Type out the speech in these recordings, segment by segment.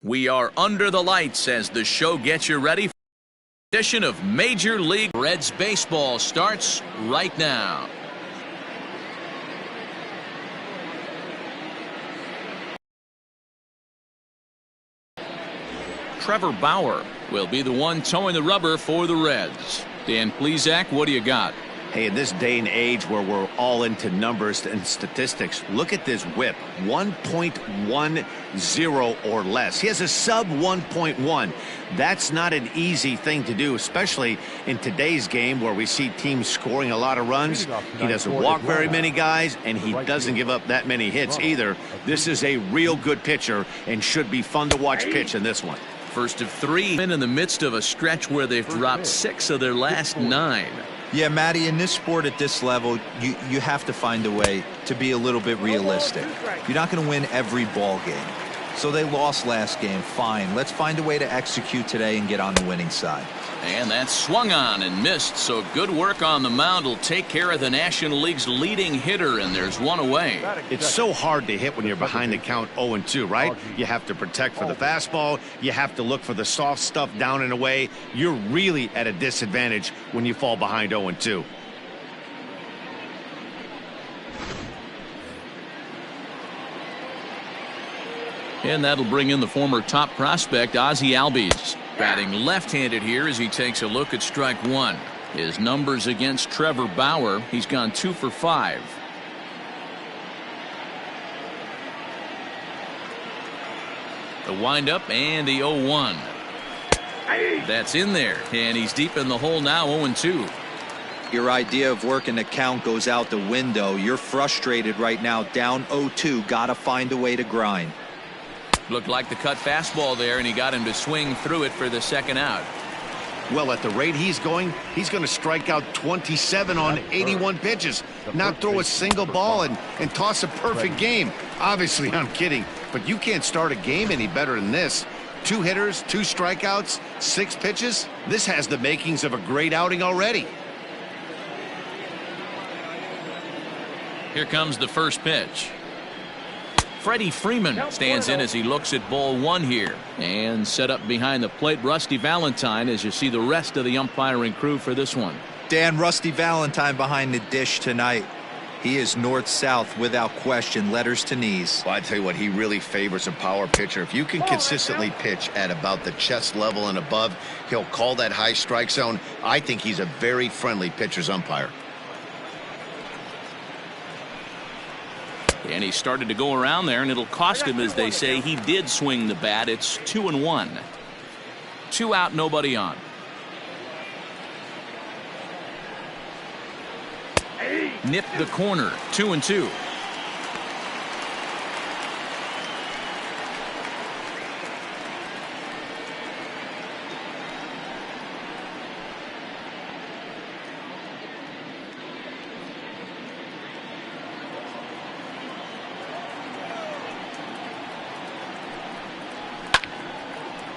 We are under the lights as the show gets you ready for the edition of Major League Reds Baseball starts right now. Trevor Bauer will be the one towing the rubber for the Reds. Dan Plesac, what do you got? Hey, in this day and age where we're all into numbers and statistics, look at this whip, 1.10 or less. He has a sub 1.1. That's not an easy thing to do, especially in today's game where we see teams scoring a lot of runs. He doesn't walk very many guys, and he doesn't give up that many hits either. This is a real good pitcher and should be fun to watch pitch in this one. First of three in the midst of a stretch where they've dropped 6 of their last 9. Yeah, Matty, in this sport at this level, you have to find a way to be a little bit realistic. You're not going to win every ball game. So they lost last game. Fine. Let's find a way to execute today and get on the winning side. And that swung on and missed, so good work on the mound will take care of the National League's leading hitter, and there's one away. It's so hard to hit when you're behind the count 0-2, right? You have to protect for the fastball. You have to look for the soft stuff down and away. You're really at a disadvantage when you fall behind 0-2. And that'll bring in the former top prospect, Ozzy Albies. Batting left-handed here as he takes a look at strike one. His numbers against Trevor Bauer, he's gone 2 for 5. The windup and the 0-1. That's in there, and he's deep in the hole now, 0-2. Your idea of working the count goes out the window. You're frustrated right now, down 0-2. Got to find a way to grind. Looked like the cut fastball there, and he got him to swing through it for the second out. Well, at the rate he's going to strike out 27 on 81 pitches, not throw a single ball and toss a perfect game. Obviously, I'm kidding, but you can't start a game any better than this. 2 hitters, 2 strikeouts, 6 pitches. This has the makings of a great outing already. Here comes the first pitch. Freddie Freeman stands in as he looks at ball 1 here. And set up behind the plate, Rusty Valentine, as you see the rest of the umpiring crew for this one. Dan, Rusty Valentine behind the dish tonight. He is north-south without question, letters to knees. Well, I tell you what, he really favors a power pitcher. If you can consistently pitch at about the chest level and above, he'll call that high strike zone. I think he's a very friendly pitcher's umpire. And he started to go around there, and it'll cost him, as they say. He did swing the bat. It's 2-1. 2 out, nobody on. Nipped the corner, 2-2.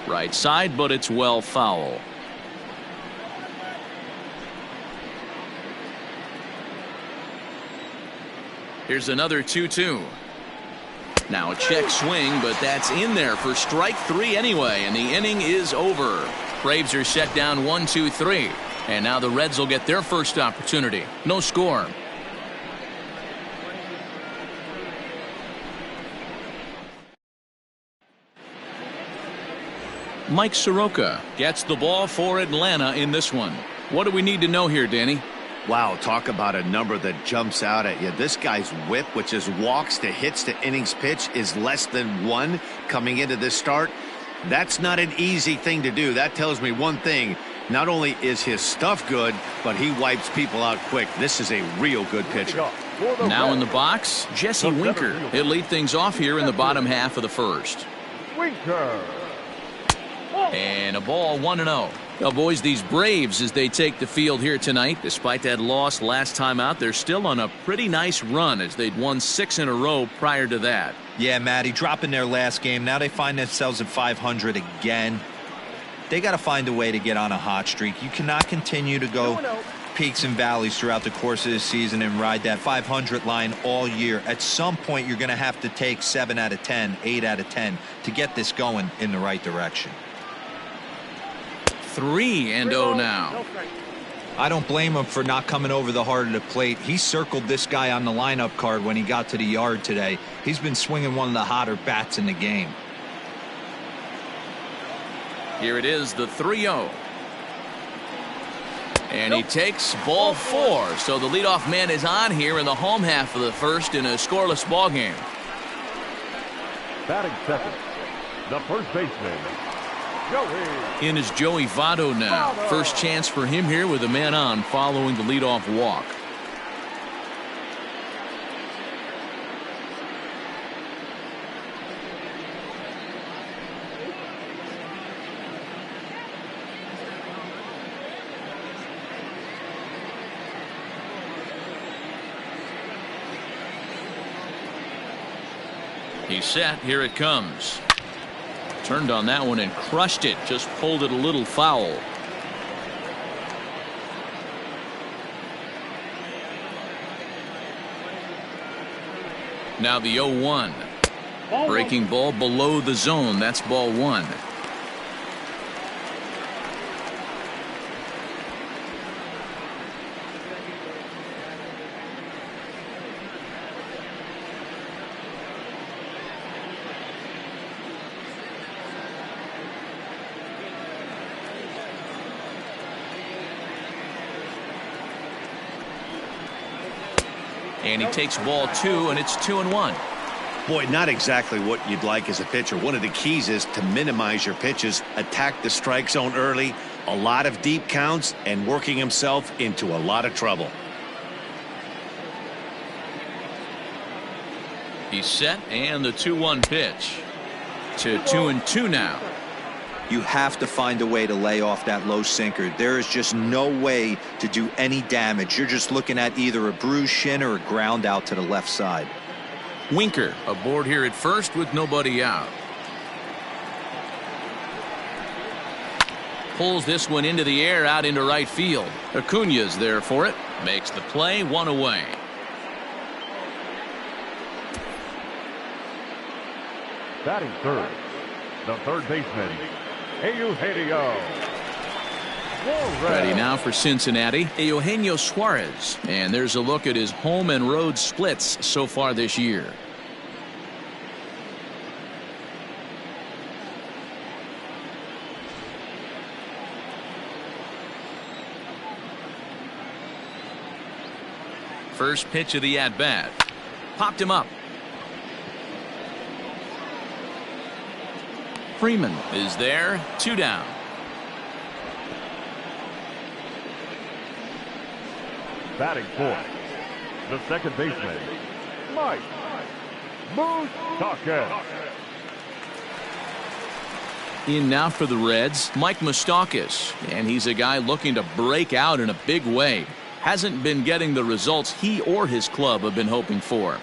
Right side, but it's well foul. Here's another 2-2. Now a check swing, but that's in there for strike 3 anyway, and the inning is over. Braves are set down 1-2-3, and now the Reds will get their first opportunity. No score. Mike Soroka gets the ball for Atlanta in this one. What do we need to know here, Danny? Wow, talk about a number that jumps out at you. This guy's whip, which is walks to hits to innings pitch, is less than 1 coming into this start. That's not an easy thing to do. That tells me one thing. Not only is his stuff good, but he wipes people out quick. This is a real good pitcher. Now in the box, Jesse Winker. He'll lead things off here in the bottom half of the first. Winker. And a ball, 1-0. Well, boys, these Braves, as they take the field here tonight, despite that loss last time out, they're still on a pretty nice run as they'd won 6 in a row prior to that. Yeah, Matty, dropping their last game. Now they find themselves at 500 again. They got to find a way to get on a hot streak. You cannot continue to go peaks and valleys throughout the course of the season and ride that 500 line all year. At some point, you're going to have to take 7 out of 10, 8 out of 10 to get this going in the right direction. 3-0 now. I don't blame him for not coming over the heart of the plate. He circled this guy on the lineup card when he got to the yard today. He's been swinging one of the hotter bats in the game. Here it is, the 3-0. And he takes ball 4. So the leadoff man is on here in the home half of the first in a scoreless ball game. Batting second, the first baseman, Joey. In is Joey Votto now. First chance for him here with a man on following the leadoff walk. He's set. Here it comes. Turned on that one and crushed it. Just pulled it a little foul. Now the 0-1. Breaking ball below the zone. That's ball 1. And he takes ball 2, and it's 2-1. Boy, not exactly what you'd like as a pitcher. One of the keys is to minimize your pitches, attack the strike zone early, a lot of deep counts, and working himself into a lot of trouble. He's set, and the 2-1 pitch. To 2-2 now. You have to find a way to lay off that low sinker. There is just no way to do any damage. You're just looking at either a bruised shin or a ground out to the left side. Winker aboard here at first with nobody out. Pulls this one into the air out into right field. Acuna's there for it. Makes the play, 1 away. Batting third, the third baseman, Eugenio. Ready now for Cincinnati, Eugenio Suarez. And there's a look at his home and road splits so far this year. First pitch of the at-bat. Popped him up. Freeman is there, 2 down. Batting fourth, the second baseman, Mike Moustakas. In now for the Reds, Mike Moustakas. And he's a guy looking to break out in a big way. Hasn't been getting the results he or his club have been hoping for.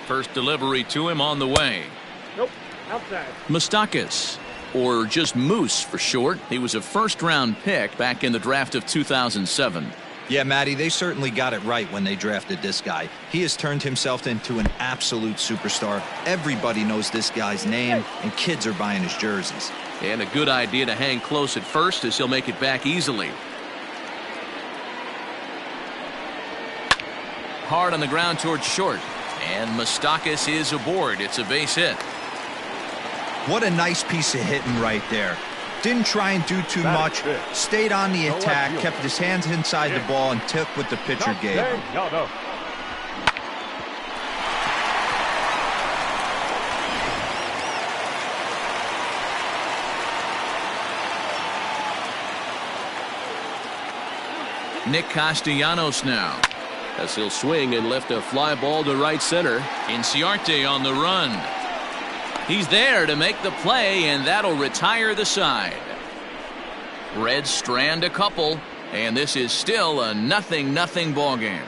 First delivery to him on the way. Nope, outside. Moustakas, or just Moose for short. He was a first-round pick back in the draft of 2007. Yeah, Matty, they certainly got it right when they drafted this guy. He has turned himself into an absolute superstar. Everybody knows this guy's name, and kids are buying his jerseys. And a good idea to hang close at first as he'll make it back easily. Hard on the ground towards short. And Moustakas is aboard. It's a base hit. What a nice piece of hitting right there. Didn't try and do too much. Stayed on the attack, kept his hands inside the ball, and took what the pitcher gave him. Nick Castellanos now, as he'll swing and lift a fly ball to right center. Inciarte on the run. He's there to make the play, and that'll retire the side. Reds strand a couple, and this is still a 0-0 ball game.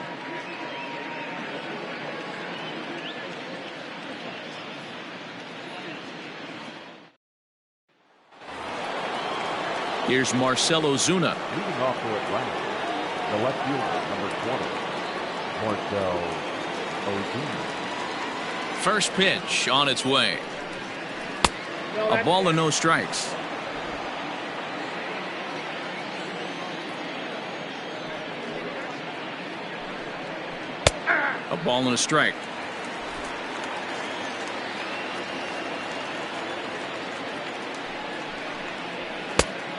Here's Marcel Ozuna. Leading off for Atlanta, the left fielder, number 20, Marcell Ozuna. First pitch on its way. A ball and no strikes. A ball and a strike.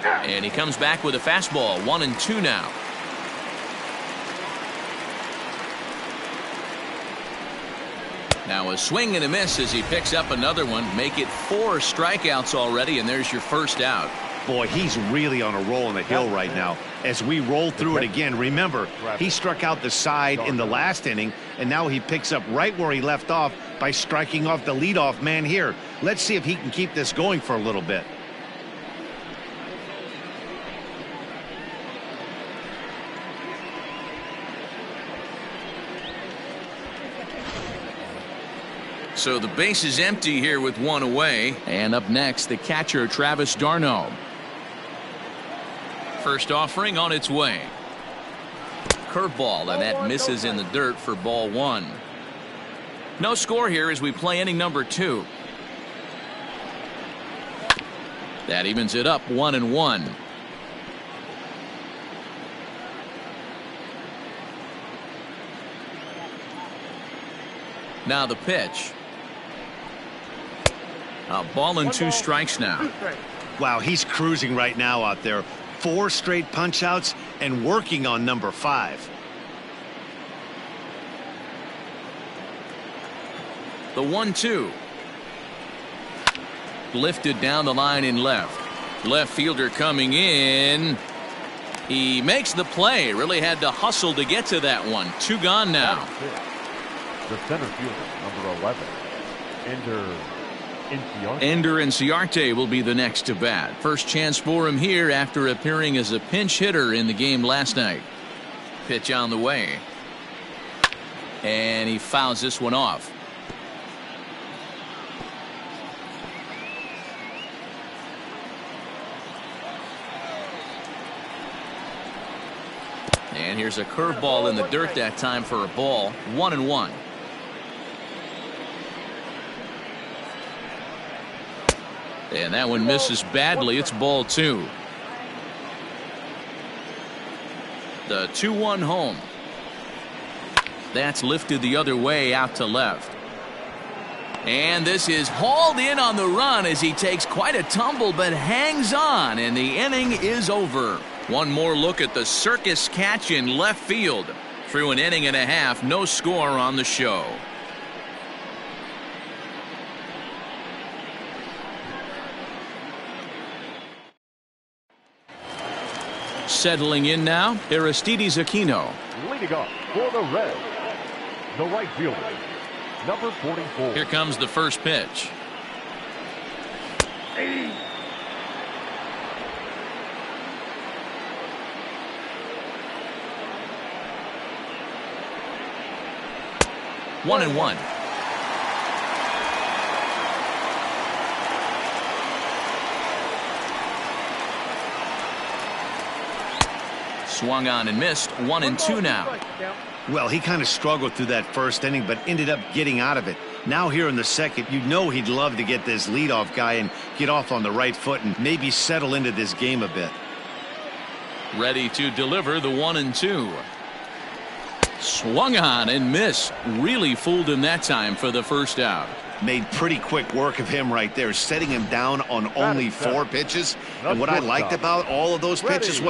And he comes back with a fastball. 1-2 now. Now a swing and a miss as he picks up another one. Make it 4 strikeouts already, and there's your first out. Boy, he's really on a roll on the hill right now. As we roll through it again, remember, he struck out the side in the last inning, and now he picks up right where he left off by striking off the leadoff man here. Let's see if he can keep this going for a little bit. So the base is empty here with 1 away. And up next, the catcher, Travis d'Arnaud. First offering on its way. Curveball, and that misses in the dirt for ball 1. No score here as we play inning number 2. That evens it up 1-1. Now the pitch. A ball and 2 strikes now. Wow, he's cruising right now out there. 4 straight punch outs and working on number 5. The 1-2. Lifted down the line in left. Left fielder coming in. He makes the play. Really had to hustle to get to that one. 2 gone now. The center fielder, number 11, Ender Inciarte will be the next to bat. First chance for him here after appearing as a pinch hitter in the game last night. Pitch on the way. And he fouls this one off. And here's a curveball in the dirt that time for a ball. 1-1. And that one misses badly. It's ball 2. The 2-1 home. That's lifted the other way out to left. And this is hauled in on the run as he takes quite a tumble but hangs on, and the inning is over. One more look at the circus catch in left field. Through an inning and a half, no score on the show. Settling in now, Aristides Aquino. leading off for the Reds, the right fielder, number 44. Here comes the first pitch. One and one. Swung on and missed. 1-2 now. Well, he kind of struggled through that first inning, but ended up getting out of it. Now here in the second, you know he'd love to get this leadoff guy and get off on the right foot and maybe settle into this game a bit. Ready to deliver the 1-2. Swung on and missed. Really fooled him that time for the first out. Made pretty quick work of him right there, setting him down on only 4 pitches. And what I liked about all of those pitches,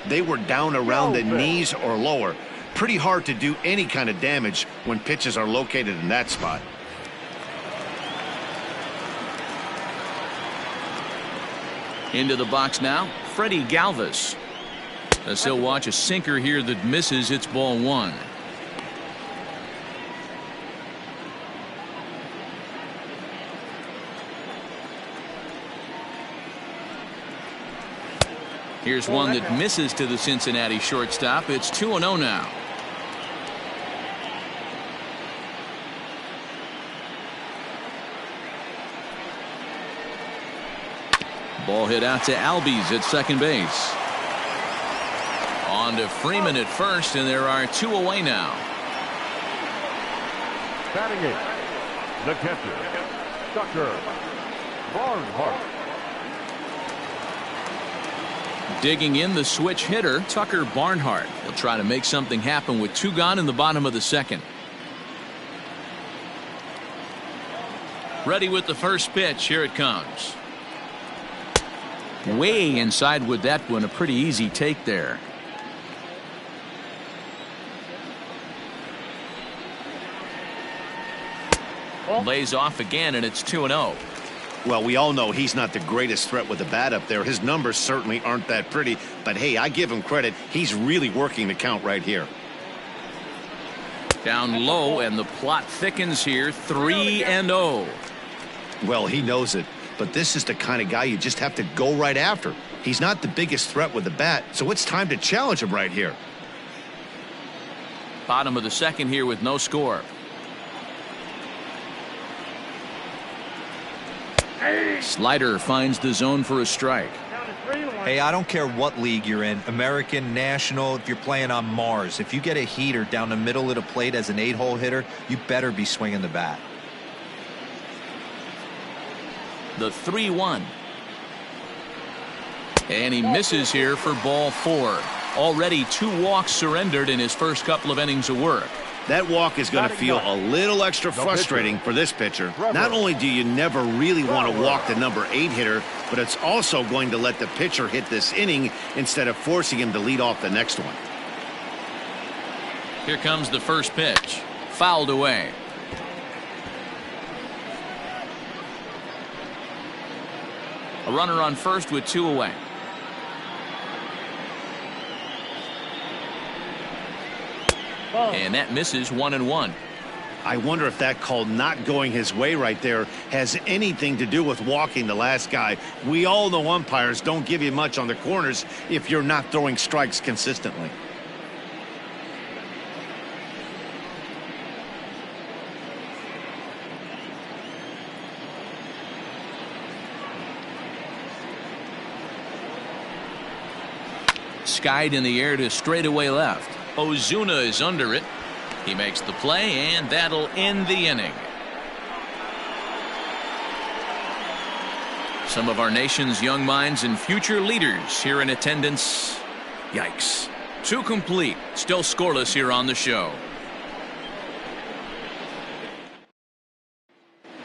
they were down around the knees or lower. Pretty hard to do any kind of damage when pitches are located in that spot. Into the box now, Freddie Galvis. As he'll watch a sinker here that misses. It's ball 1. Here's one that misses to the Cincinnati shortstop. It's 2-0 now. Ball hit out to Albies at second base. On to Freeman at first, and there are 2 away now. Batting it, the catcher, Tucker Barnhart. Digging in the switch hitter, Tucker Barnhart. He'll try to make something happen with 2 gone in the bottom of the second. Ready with the first pitch. Here it comes. Way inside with that one. A pretty easy take there. Lays off again, and it's 2-0. Well, we all know he's not the greatest threat with the bat up there. His numbers certainly aren't that pretty. But, hey, I give him credit. He's really working the count right here. Down low, and the plot thickens here. 3-0. Well, he knows it. But this is the kind of guy you just have to go right after. He's not the biggest threat with the bat, so it's time to challenge him right here. Bottom of the second here with no score. Slider finds the zone for a strike. Hey, I don't care what league you're in, American, National, if you're playing on Mars. If you get a heater down the middle of the plate as an 8-hole hitter, you better be swinging the bat. The 3-1. And he misses here for ball 4. Already 2 walks surrendered in his first couple of innings of work. That walk is going to feel a little extra frustrating for this pitcher. Not only do you never really want to walk the number 8 hitter, but it's also going to let the pitcher hit this inning instead of forcing him to lead off the next one. Here comes the first pitch. Fouled away. A runner on first with 2 away. And that misses 1-1. I wonder if that call not going his way right there has anything to do with walking the last guy. We all know umpires don't give you much on the corners if you're not throwing strikes consistently. Skied in the air to straightaway left. Ozuna is under it. He makes the play, and that'll end the inning. Some of our nation's young minds and future leaders here in attendance. Yikes. 2 complete. Still scoreless here on the show.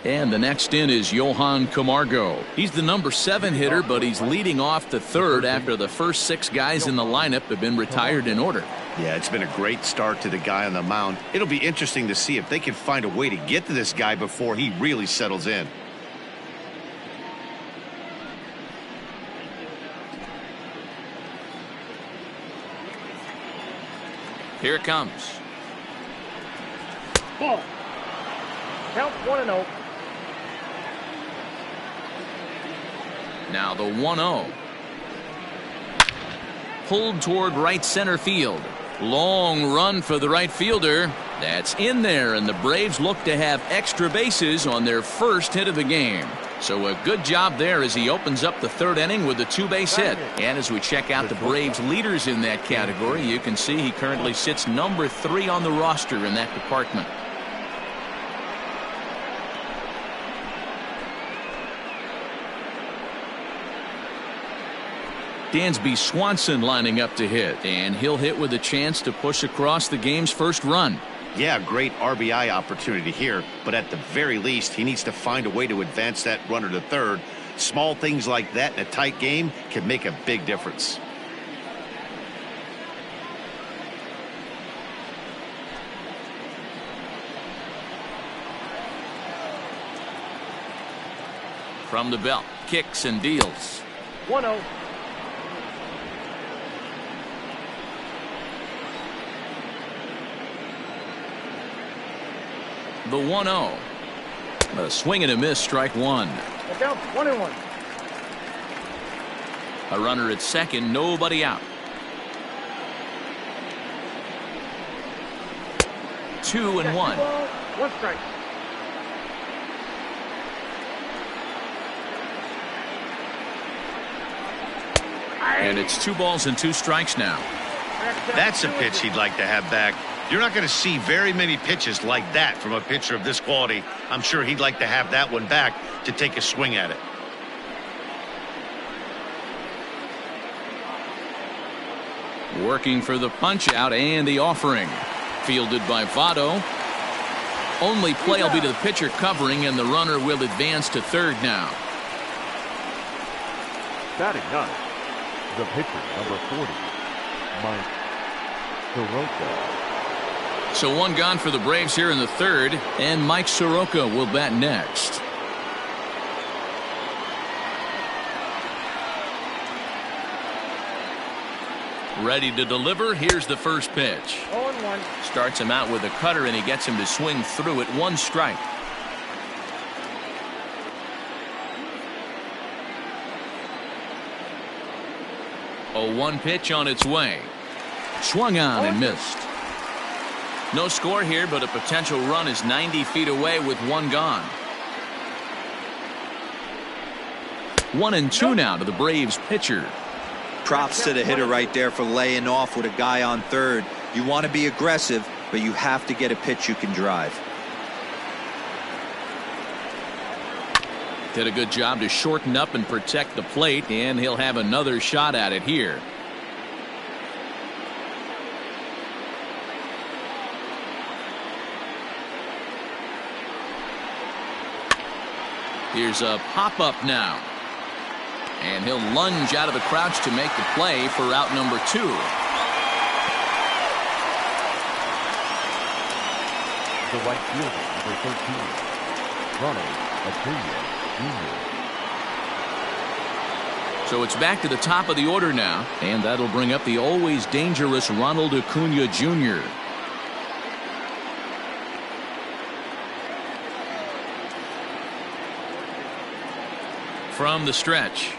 And the next in is Johan Camargo. He's the number 7 hitter, but he's leading off the 3rd after the first 6 guys in the lineup have been retired in order. Yeah, it's been a great start to the guy on the mound. It'll be interesting to see if they can find a way to get to this guy before he really settles in. Here it comes. Ball. Count 1-0. Now the 1-0. Pulled toward right center field. Long run for the right fielder. That's in there, and the Braves look to have extra bases on their first hit of the game. So a good job there as he opens up the 3rd inning with a 2-base hit. And as we check out the Braves leaders in that category, you can see he currently sits number 3 on the roster in that department. Dansby Swanson lining up to hit, and he'll hit with a chance to push across the game's first run. Yeah, great RBI opportunity here, but at the very least, he needs to find a way to advance that runner to 3rd. Small things like that in a tight game can make a big difference. From the belt, kicks and deals. 1-0. The 1-0. A swing and a miss, strike 1. The count 1-1. A runner at second, nobody out. 2-1. 1 strike. And it's 2 balls and 2 strikes now. That's a pitch he'd like to have back. You're not going to see very many pitches like that from a pitcher of this quality. I'm sure he'd like to have that one back to take a swing at it. Working for the punch out and the offering. Fielded by Votto. Only play will be to the pitcher covering, and the runner will advance to third now. Batting ninth, the pitcher, number 40, Mike Soroka. So 1 gone for the Braves here in the third, and Mike Soroka will bat next. Ready to deliver. Here's the first pitch. 0-1. Starts him out with a cutter, and he gets him to swing through it. 1 strike. A 1 pitch on its way. Swung on and missed. No score here, but a potential run is 90 feet away with 1 gone. 1-2 now to the Braves pitcher. Props to the hitter right there for laying off with a guy on third. You want to be aggressive, but you have to get a pitch you can drive. Did a good job to shorten up and protect the plate, and he'll have another shot at it here. Here's a pop-up now. And he'll lunge out of the crouch to make the play for out number 2. The right fielder, number 13, Ronald Acuna Jr. So it's back to the top of the order now, and that'll bring up the always dangerous Ronald Acuna Jr. From the stretch.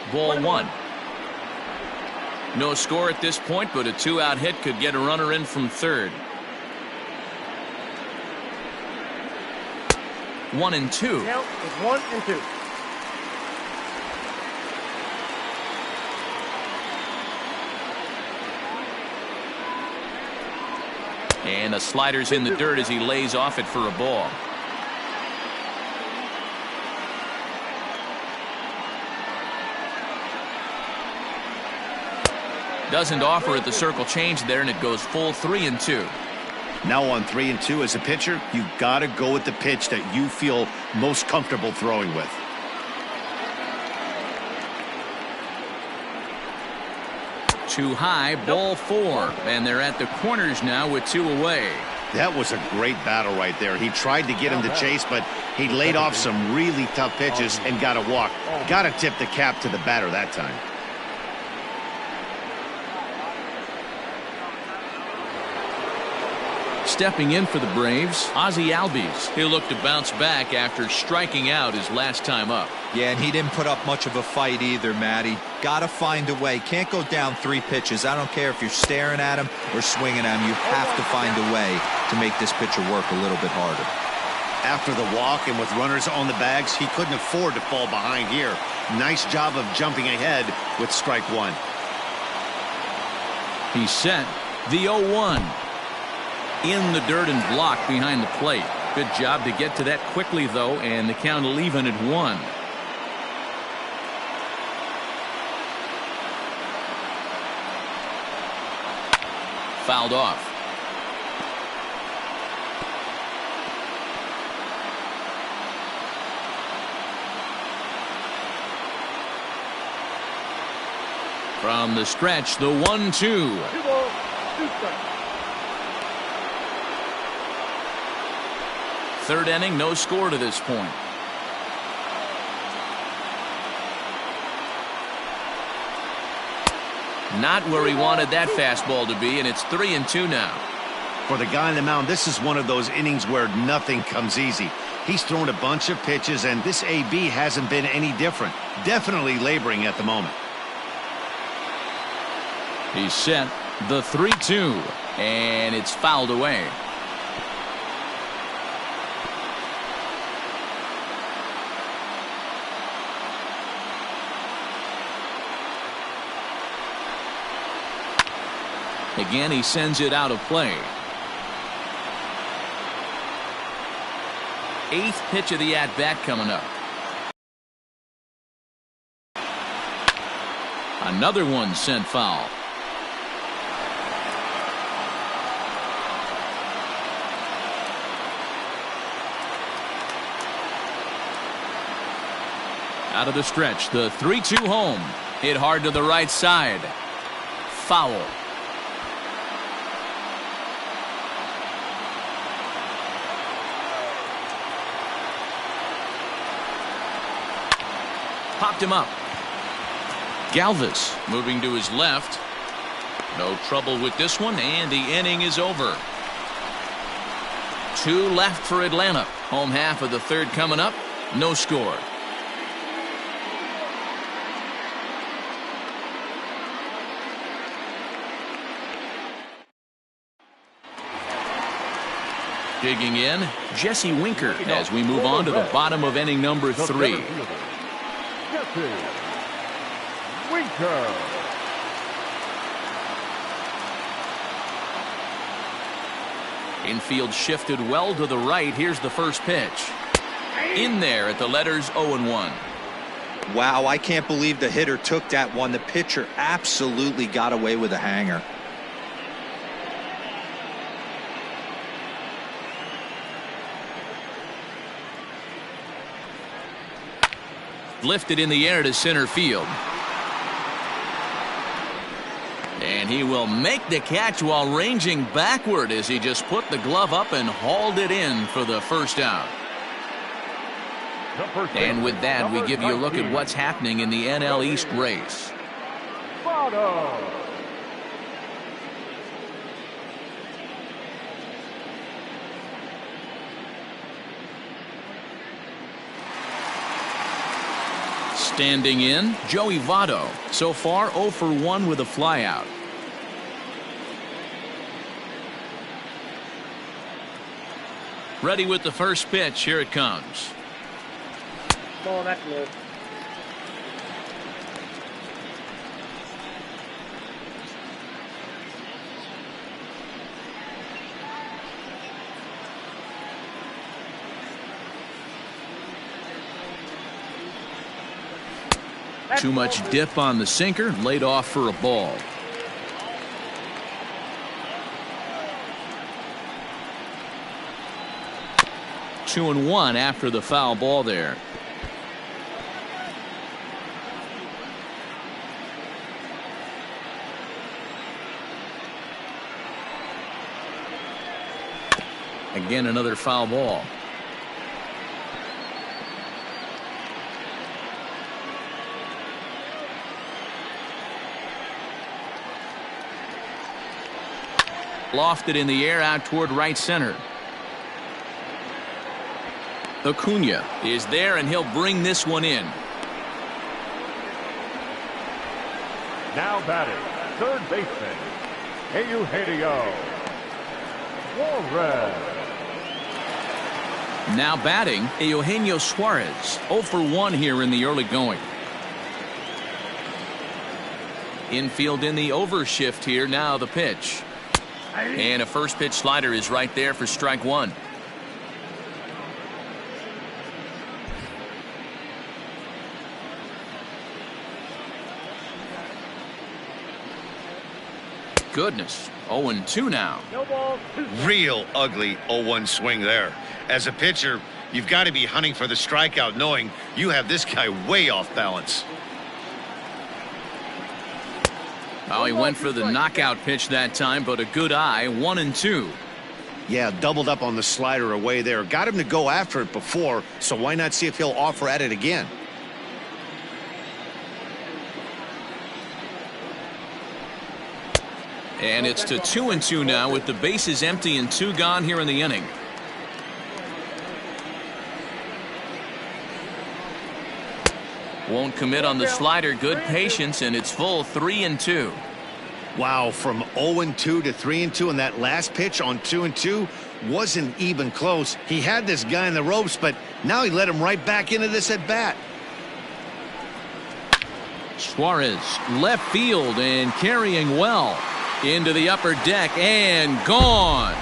Ball 1. No score at this point, but a 2-out hit could get a runner in from third. 1-2. Count is 1-2. And a slider's in the dirt as he lays off it for a ball. Doesn't offer at the circle change there, and it goes full 3-2. Now on 3-2 as a pitcher, you've got to go with the pitch that you feel most comfortable throwing with. Too high, ball 4, and they're at the corners now with 2 away. That was a great battle right there. He tried to get him to chase, but he laid off some really tough pitches and got a walk. Got to tip the cap to the batter that time. Stepping in for the Braves, Ozzy Albies. He'll look to bounce back after striking out his last time up. Yeah, and he didn't put up much of a fight either, Matty. Got to find a way. Can't go down 3 pitches. I don't care if you're staring at him or swinging at him. You have to find a way to make this pitcher work a little bit harder. After the walk and with runners on the bags, he couldn't afford to fall behind here. Nice job of jumping ahead with strike 1. He's set. The 0-1. In the dirt and blocked behind the plate. Good job to get to that quickly, though, and the count will even at 1. Fouled off. From the stretch, the 1-2. 2 balls, 2 strikes. Third inning, no score to this point. Not where he wanted that fastball to be, and it's 3-2 now. For the guy on the mound, this is one of those innings where nothing comes easy. He's thrown a bunch of pitches, and this AB hasn't been any different. Definitely laboring at the moment. He's set the 3-2, and it's fouled away. Again, he sends it out of play. 8th pitch of the at-bat coming up. Another one sent foul. Out of the stretch, the 3-2 home. Hit hard to the right side. Foul. Popped him up. Galvis moving to his left. No trouble with this one, and the inning is over. 2 left for Atlanta. Home half of the 3rd coming up. No score. Digging in, Jesse Winker as we move on to the bottom of inning number 3. Jesse Winker. Infield shifted well to the right. Here's the first pitch. In there at the letters 0-1. Wow, I can't believe the hitter took that one. The pitcher absolutely got away with a hanger. Lifted in the air to center field. And he will make the catch while ranging backward as he just put the glove up and hauled it in for the first out. And with that, we give you a look at what's happening in the NL East race. Standing in, Joey Votto. So far 0 for 1 with a flyout. Ready with the first pitch. Here it comes. Ball, that's low. Too much dip on the sinker, laid off for a ball. Two and one after the foul ball there. Again, another foul ball. Lofted in the air out toward right center. Acuna is there, and he'll bring this one in. Now batting, third baseman, Eugenio Suarez. Now batting, Eugenio Suarez. 0 for 1 here in the early going. Infield in the overshift here. Now the pitch. And a first pitch slider is right there for strike one. Goodness. 0-2 now. Real ugly 0-1 swing there. As a pitcher, you've got to be hunting for the strikeout, knowing you have this guy way off balance. Oh, he went for the knockout pitch that time, but a good eye. 1-2. Yeah, doubled up on the slider away there. Got him to go after it before, so why not see if he'll offer at it again? And it's to 2-2 now with the bases empty and 2 gone here in the inning. Won't commit on the slider. Good patience, and it's full 3-2. Wow, from 0-2 to 3-2, and that last pitch on 2-2 wasn't even close. He had this guy in the ropes, but now he let him right back into this at bat. Suarez left field and carrying well into the upper deck and gone.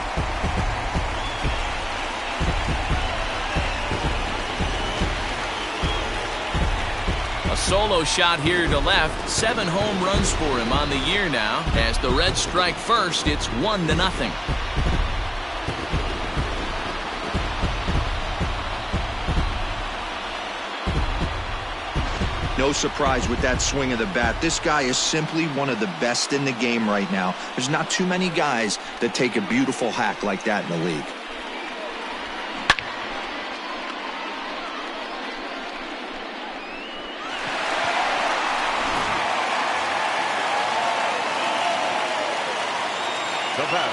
A solo shot here to left. 7 home runs for him on the year now. As the Reds strike first, it's 1-0. No surprise with that swing of the bat. This guy is simply one of the best in the game right now. There's not too many guys that take a beautiful hack like that in the league.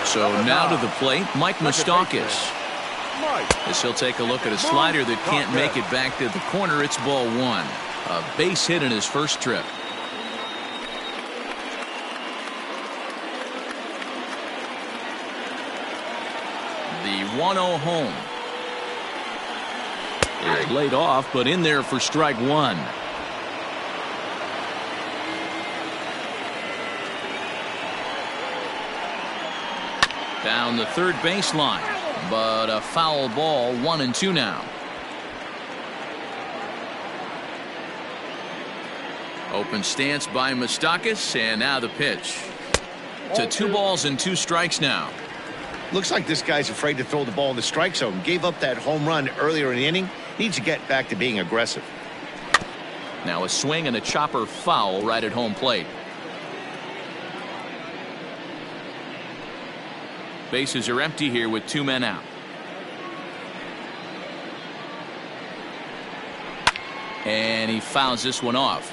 So now to the plate, Mike Moustakas. As he'll take a look at a slider that can't make it back to the corner. It's ball 1. A base hit in his first trip. The 1-0 home is laid off, but in there for strike 1. Down the third baseline, but a foul ball. 1-2 now. Open stance by Moustakas, and now the pitch. To 2 balls and 2 strikes now. Looks like this guy's afraid to throw the ball in the strike zone. Gave up that home run earlier in the inning. Needs to get back to being aggressive. Now a swing and a chopper foul right at home plate. Bases are empty here with 2 men out. And he fouls this one off.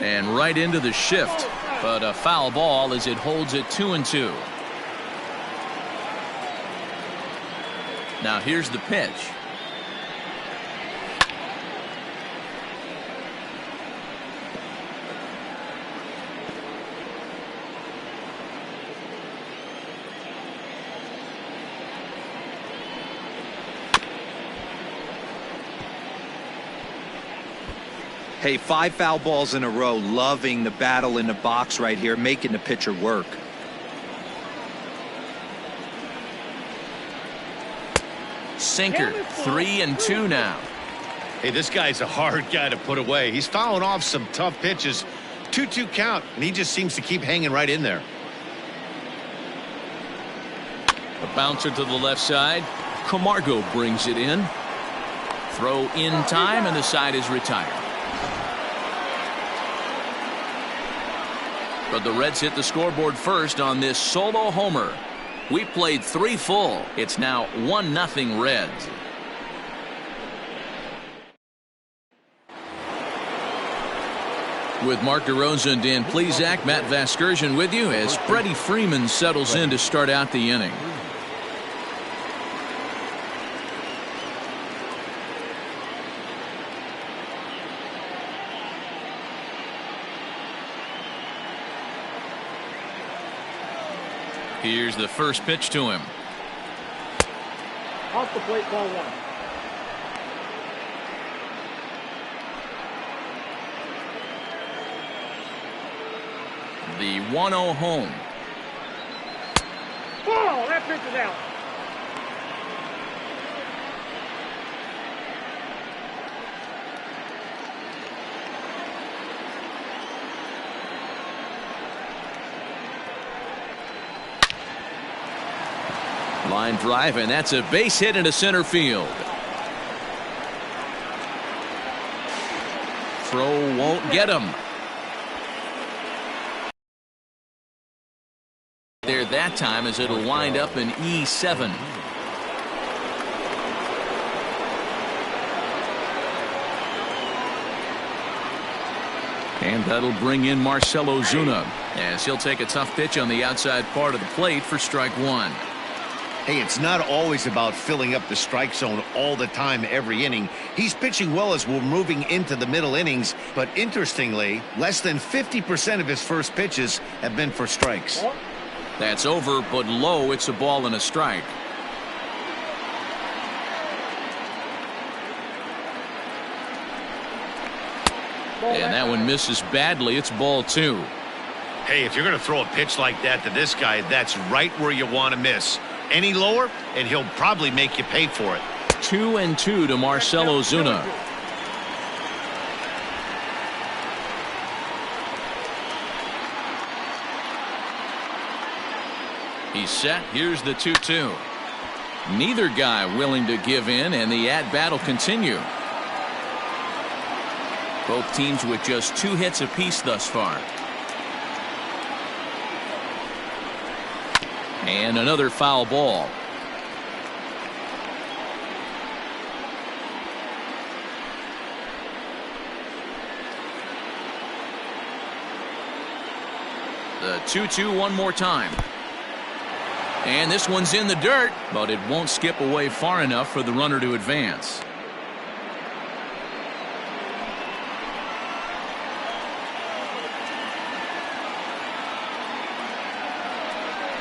And right into the shift, but a foul ball as it holds it 2-2. Now here's the pitch. Hey, 5 foul balls in a row. Loving the battle in the box right here, making the pitcher work. Sinker. 3-2 now. Hey, this guy's a hard guy to put away. He's fouling off some tough pitches. 2-2 count, and he just seems to keep hanging right in there. A bouncer to the left side. Camargo brings it in. Throw in time, and the side is retired. But the Reds hit the scoreboard first on this solo homer. We played 3 full. It's now 1-0 Reds. With Mark DeRosa and Dan Plesac, Matt Vasgersian with you as Freddie Freeman settles in to start out the inning. Here's the first pitch to him. Off the plate, ball 1. The 1-0 home. Ball! That pitch is out. Line drive, and that's a base hit into center field. Throw won't get him. There that time as it'll wind up in E7. And that'll bring in Marcell Ozuna as he'll take a tough pitch on the outside part of the plate for strike 1. Hey, it's not always about filling up the strike zone all the time every inning. He's pitching well as we're moving into the middle innings, but interestingly, less than 50% of his first pitches have been for strikes. That's over, but low. It's a ball and a strike. And that one misses badly. It's ball 2. Hey, if you're going to throw a pitch like that to this guy, that's right where you want to miss. Any lower, and he'll probably make you pay for it. 2-2 to Marcel Ozuna. He's set. Here's the 2-2. Neither guy willing to give in, and the at-bat will continue. Both teams with just 2 hits apiece thus far. And another foul ball. The 2-2 one more time. And this one's in the dirt, but it won't skip away far enough for the runner to advance.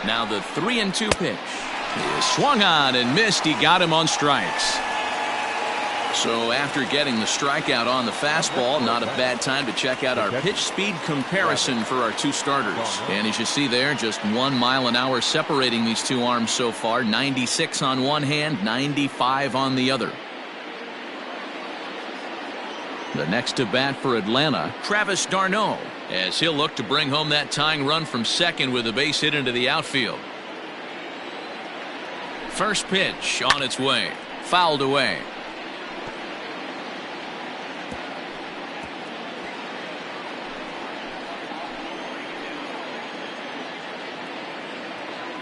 Now the 3-2 pitch is swung on and missed. He got him on strikes. So after getting the strikeout on the fastball, not a bad time to check out our pitch speed comparison for our 2 starters. And as you see there, just 1 mile an hour separating these 2 arms so far. 96 on one hand, 95 on the other. The next to bat for Atlanta, Travis d'Arnaud, as he'll look to bring home that tying run from second with a base hit into the outfield. First pitch on its way, fouled away.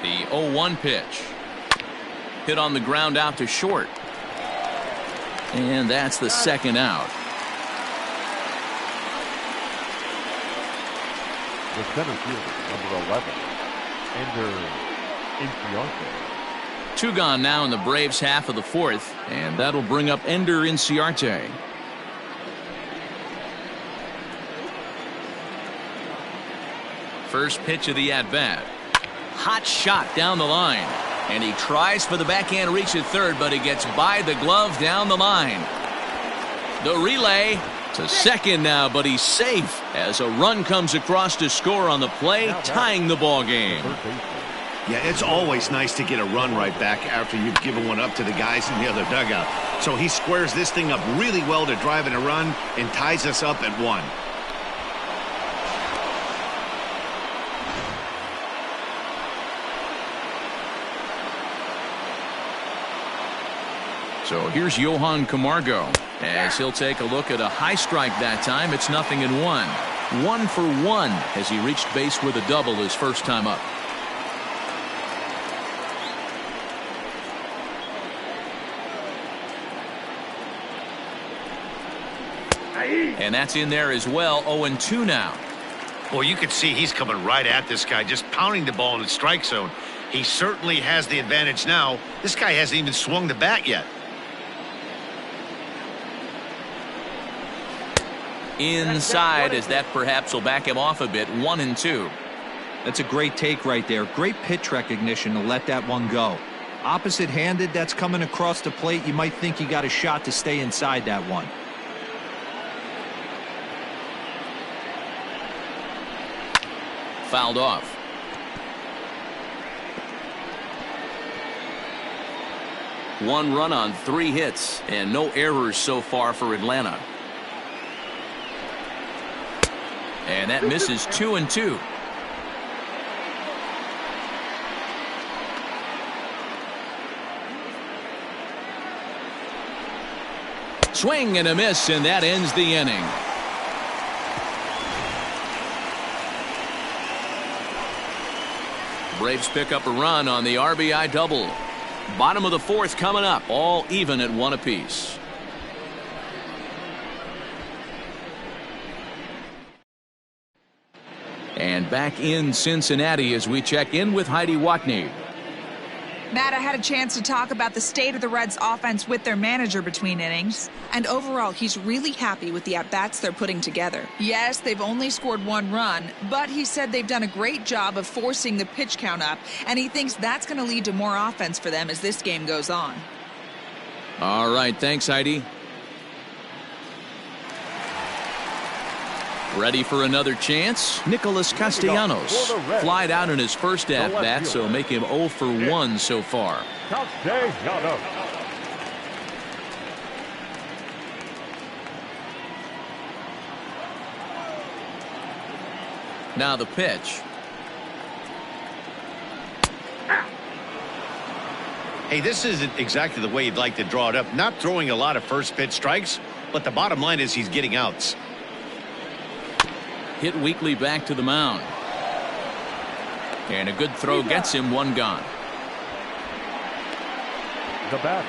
The 0-1 pitch, hit on the ground out to short, and that's the second out. The center fielder, number 11, Ender Inciarte. 2 gone now in the Braves' half of the 4th, and that'll bring up Ender Inciarte. First pitch of the at-bat. Hot shot down the line, and he tries for the backhand reach at third, but he gets by the glove down the line. The relay to second now, but he's safe as a run comes across to score on the play, tying the ball game. Yeah, it's always nice to get a run right back after you've given one up to the guys in the other dugout. So he squares this thing up really well to drive in a run and ties us up at 1. So here's Johan Camargo as he'll take a look at a high strike that time. It's 0-1. 1 for 1 as he reached base with a double his first time up. And that's in there as well. 0-2 now. Well, you can see he's coming right at this guy, just pounding the ball in the strike zone. He certainly has the advantage now. This guy hasn't even swung the bat yet. Inside, as that perhaps will back him off a bit. 1-2. That's a great take right there. Great pitch recognition to let that one go. Opposite handed, that's coming across the plate. You might think you got a shot to stay inside that one. Fouled off. One run on 3 hits and no errors so far for Atlanta. And that misses. 2-2. Swing and a miss, and that ends the inning. Braves pick up a run on the RBI double. Bottom of the 4th coming up, all even at 1 apiece. And back in Cincinnati as we check in with Heidi Watney. Matt, I had a chance to talk about the state of the Reds' offense with their manager between innings, and overall, he's really happy with the at-bats they're putting together. Yes, they've only scored 1 run, but he said they've done a great job of forcing the pitch count up, and he thinks that's going to lead to more offense for them as this game goes on. All right, thanks, Heidi. Ready for another chance? Nicholas Castellanos flied out in his first at-bat, so make him 0 for 1 so far. Castellanos. Now the pitch. Hey, this isn't exactly the way you'd like to draw it up. Not throwing a lot of first pitch strikes, but the bottom line is he's getting outs. Hit weakly back to the mound. And a good throw gets him 1 gone. The batter,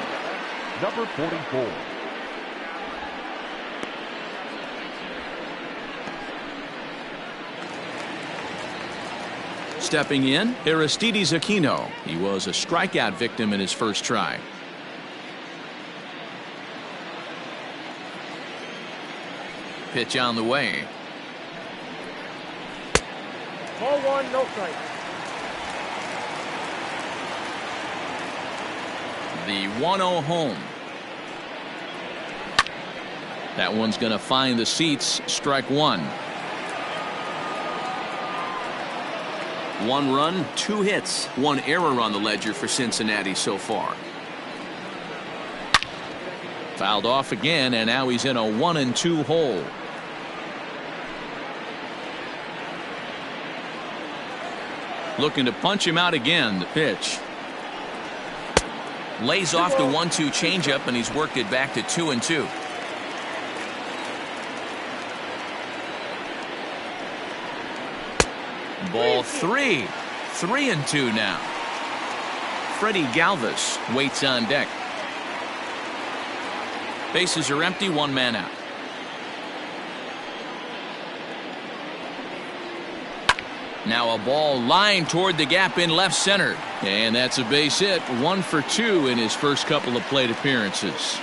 number 44. Stepping in, Aristides Aquino. He was a strikeout victim in his first try. Pitch on the way. Ball 1, no strike. The 1-0 home. That one's going to find the seats. Strike 1. 1 run, 2 hits, 1 error on the ledger for Cincinnati so far. Fouled off again, and now he's in a 1-2 hole. Looking to punch him out again. The pitch. Lays off the 1-2 changeup, and he's worked it back to 2-2. Ball 3. 3-2 now. Freddie Galvis waits on deck. Bases are empty, 1 man out. Now a ball lined toward the gap in left center. And that's a base hit. 1 for 2 in his first couple of plate appearances.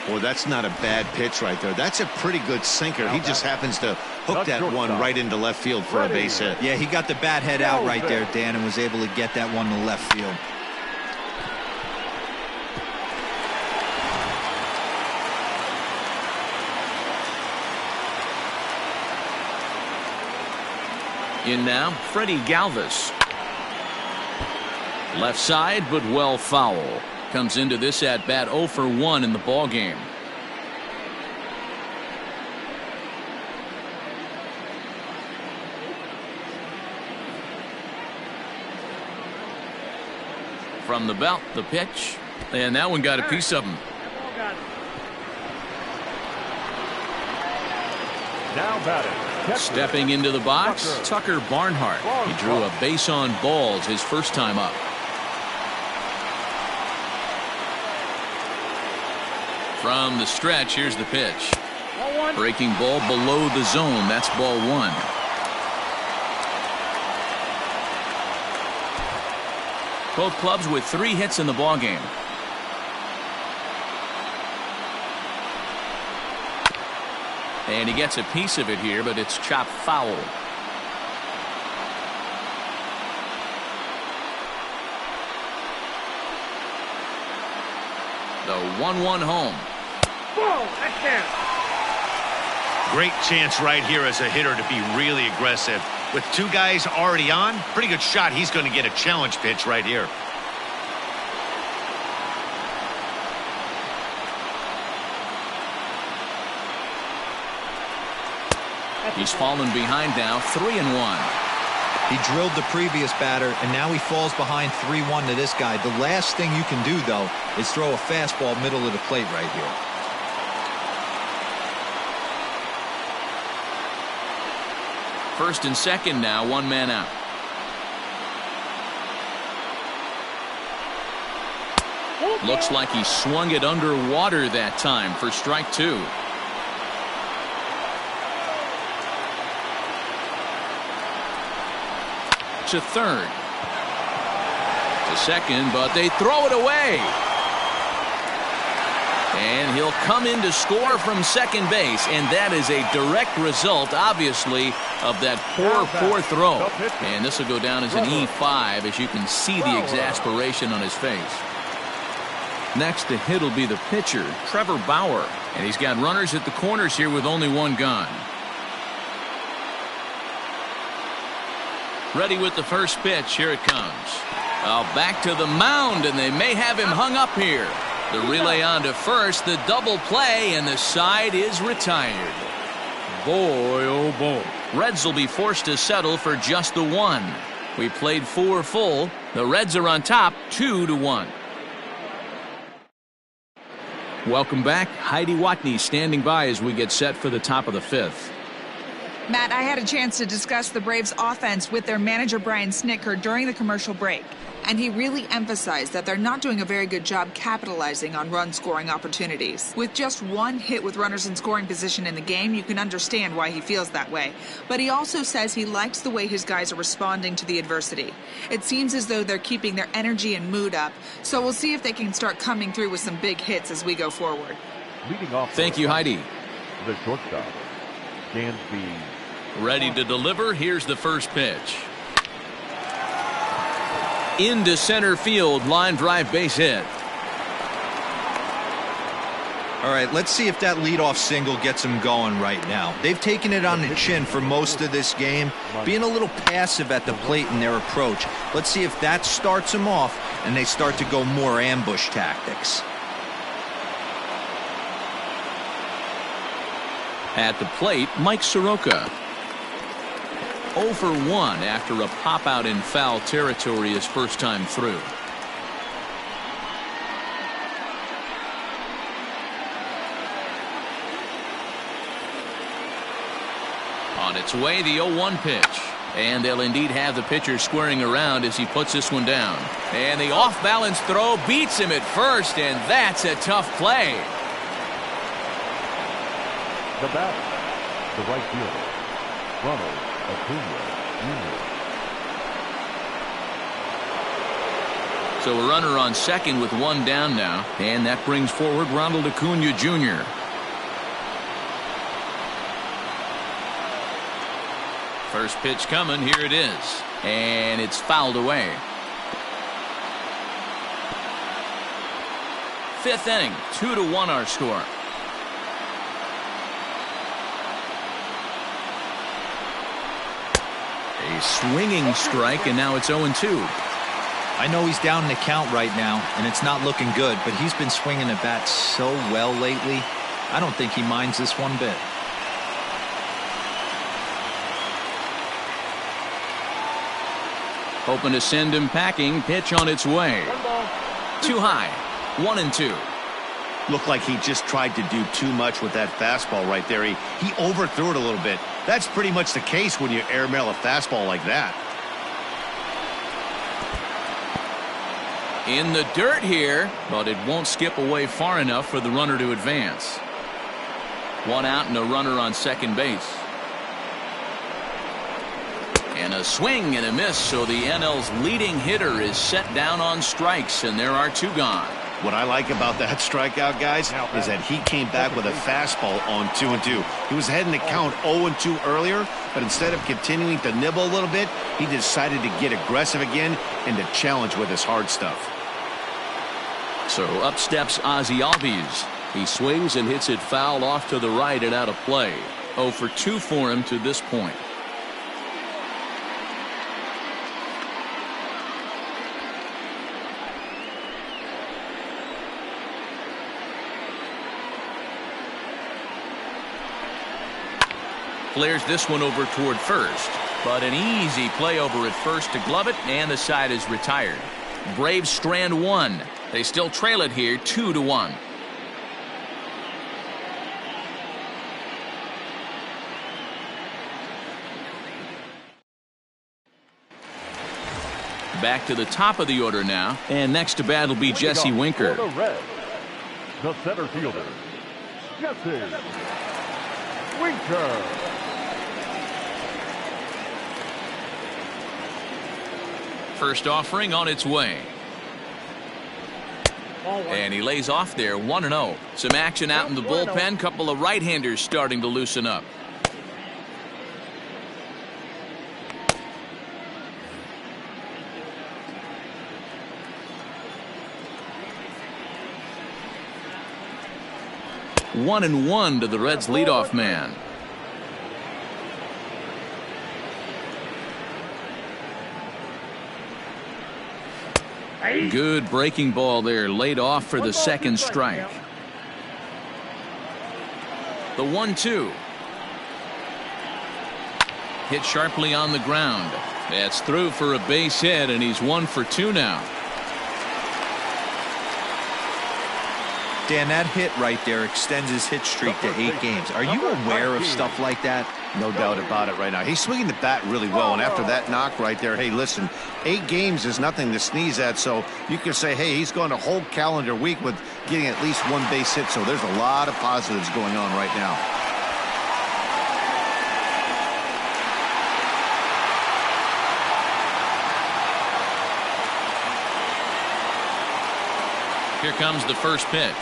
Well, that's not a bad pitch right there. That's a pretty good sinker. He just happens to hook that one right into left field for a base hit. Yeah, he got the bat head out right there, Dan, and was able to get that one to left field. In now, Freddie Galvis. Left side, but well foul. Comes into this at bat 0 for 1 in the ball game. From the belt, the pitch, and that one got a piece of him. Now batting. Stepping into the box, Tucker Barnhart. He drew a base on balls his first time up. From the stretch, here's the pitch. Breaking ball below the zone. That's ball 1. Both clubs with 3 hits in the ball game. And he gets a piece of it here, but it's chopped foul. The 1-1 home. Whoa, that's down. Great chance right here as a hitter to be really aggressive. With 2 guys already on, pretty good shot. He's going to get a challenge pitch right here. He's fallen behind now, 3-1. He drilled the previous batter, and now he falls behind 3-1 to this guy. The last thing you can do, though, is throw a fastball middle of the plate right here. First and second now, 1 man out. Looks like he swung it underwater that time for strike 2. To third. to second, but they throw it away. And he'll come in to score from second base, and that is a direct result, obviously, of that poor throw. And this will go down as an E5, as you can see the exasperation on his face. Next to hit will be the pitcher, Trevor Bauer. And he's got runners at the corners here with only one gun. Ready with the first pitch. Here it comes. Back to the mound, and they may have him hung up here. The relay on to first, the double play, and the side is retired. Boy, oh boy. Reds will be forced to settle for just the one. We played 4 full. The Reds are on top 2-1. Welcome back. Heidi Watney standing by as we get set for the top of the 5th. Matt, I had a chance to discuss the Braves offense with their manager Brian Snitker during the commercial break, and he really emphasized that they're not doing a very good job capitalizing on run-scoring opportunities. With just one hit with runners in scoring position in the game, you can understand why he feels that way. But he also says he likes the way his guys are responding to the adversity. It seems as though they're keeping their energy and mood up, so we'll see if they can start coming through with some big hits as we go forward. Leading off. Thank you, Heidi. The shortstop, Dansby. Ready to deliver. Here's the first pitch. Into center field, line drive base hit. All right, let's see if that leadoff single gets them going right now. They've taken it on the chin for most of this game, being a little passive at the plate in their approach. Let's see if that starts them off and they start to go more ambush tactics. At the plate, Mike Soroka. 0 for 1 after a pop out in foul territory his first time through. On its way, the 0-1 pitch. And they'll indeed have the pitcher squaring around as he puts this one down. And the off-balance throw beats him at first, and that's a tough play. The batter, the right fielder, Ronald Ozuna Jr. So a runner on second with one down now, and that brings forward Ronald Ozuna Jr. First pitch coming. Here it is, and it's fouled away. 5th inning, 2-1 our score. A swinging strike, and now it's 0-2. I know he's down in the count right now, and it's not looking good, but he's been swinging the bat so well lately. I don't think he minds this one bit. Hoping to send him packing. Pitch on its way. Too high. 1-2. Looked like he just tried to do too much with that fastball right there. He overthrew it a little bit. That's pretty much the case when you airmail a fastball like that. In the dirt here, but it won't skip away far enough for the runner to advance. 1 out and a runner on second base. And a swing and a miss, so the NL's leading hitter is set down on strikes, and there are 2 gone. What I like about that strikeout, guys, is that he came back with a fastball on 2-2. He was ahead in the count 0-2 earlier, but instead of continuing to nibble a little bit, he decided to get aggressive again and to challenge with his hard stuff. So up steps Ozzy Albies. He swings and hits it foul off to the right and out of play. 0 for 2 for him to this point. Flares this one over toward first, but an easy play over at first to glove it, and the side is retired. Braves strand 1. They still trail it here 2-1. Back to the top of the order now, and next to bat will be Jesse Winker. For the Reds, the center fielder, Jesse Winker. First offering on its way. And he lays off there 1-0. Some action out in the bullpen. Couple of right-handers starting to loosen up. One and one to the Reds leadoff man. Good breaking ball there, laid off for the second strike. The 1-2. Hit sharply on the ground. That's through for a base hit, and he's 1 for 2 now. Dan, that hit right there extends his hit streak to 8 games. Are you aware of stuff like that? No doubt about it right now. He's swinging the bat really well, and after that knock right there, hey, listen, 8 games is nothing to sneeze at, so you can say, hey, he's gone a whole calendar week with getting at least 1 base hit, so there's a lot of positives going on right now. Here comes the first pitch.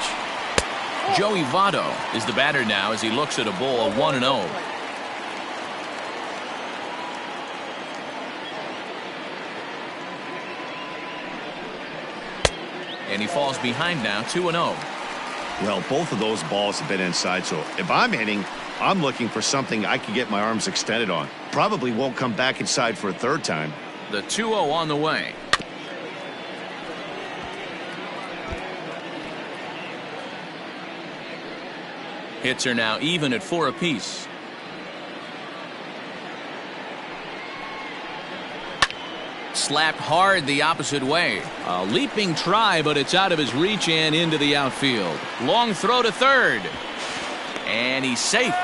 Joey Votto is the batter now as he looks at a ball 1-0. And he falls behind now 2-0. Well, both of those balls have been inside, so if I'm hitting, I'm looking for something I can get my arms extended on. Probably won't come back inside for a third time. The 2-0 on the way. Hits are now even at 4 apiece. Slapped hard the opposite way. A leaping try, but it's out of his reach and into the outfield. Long throw to third. And he's safe.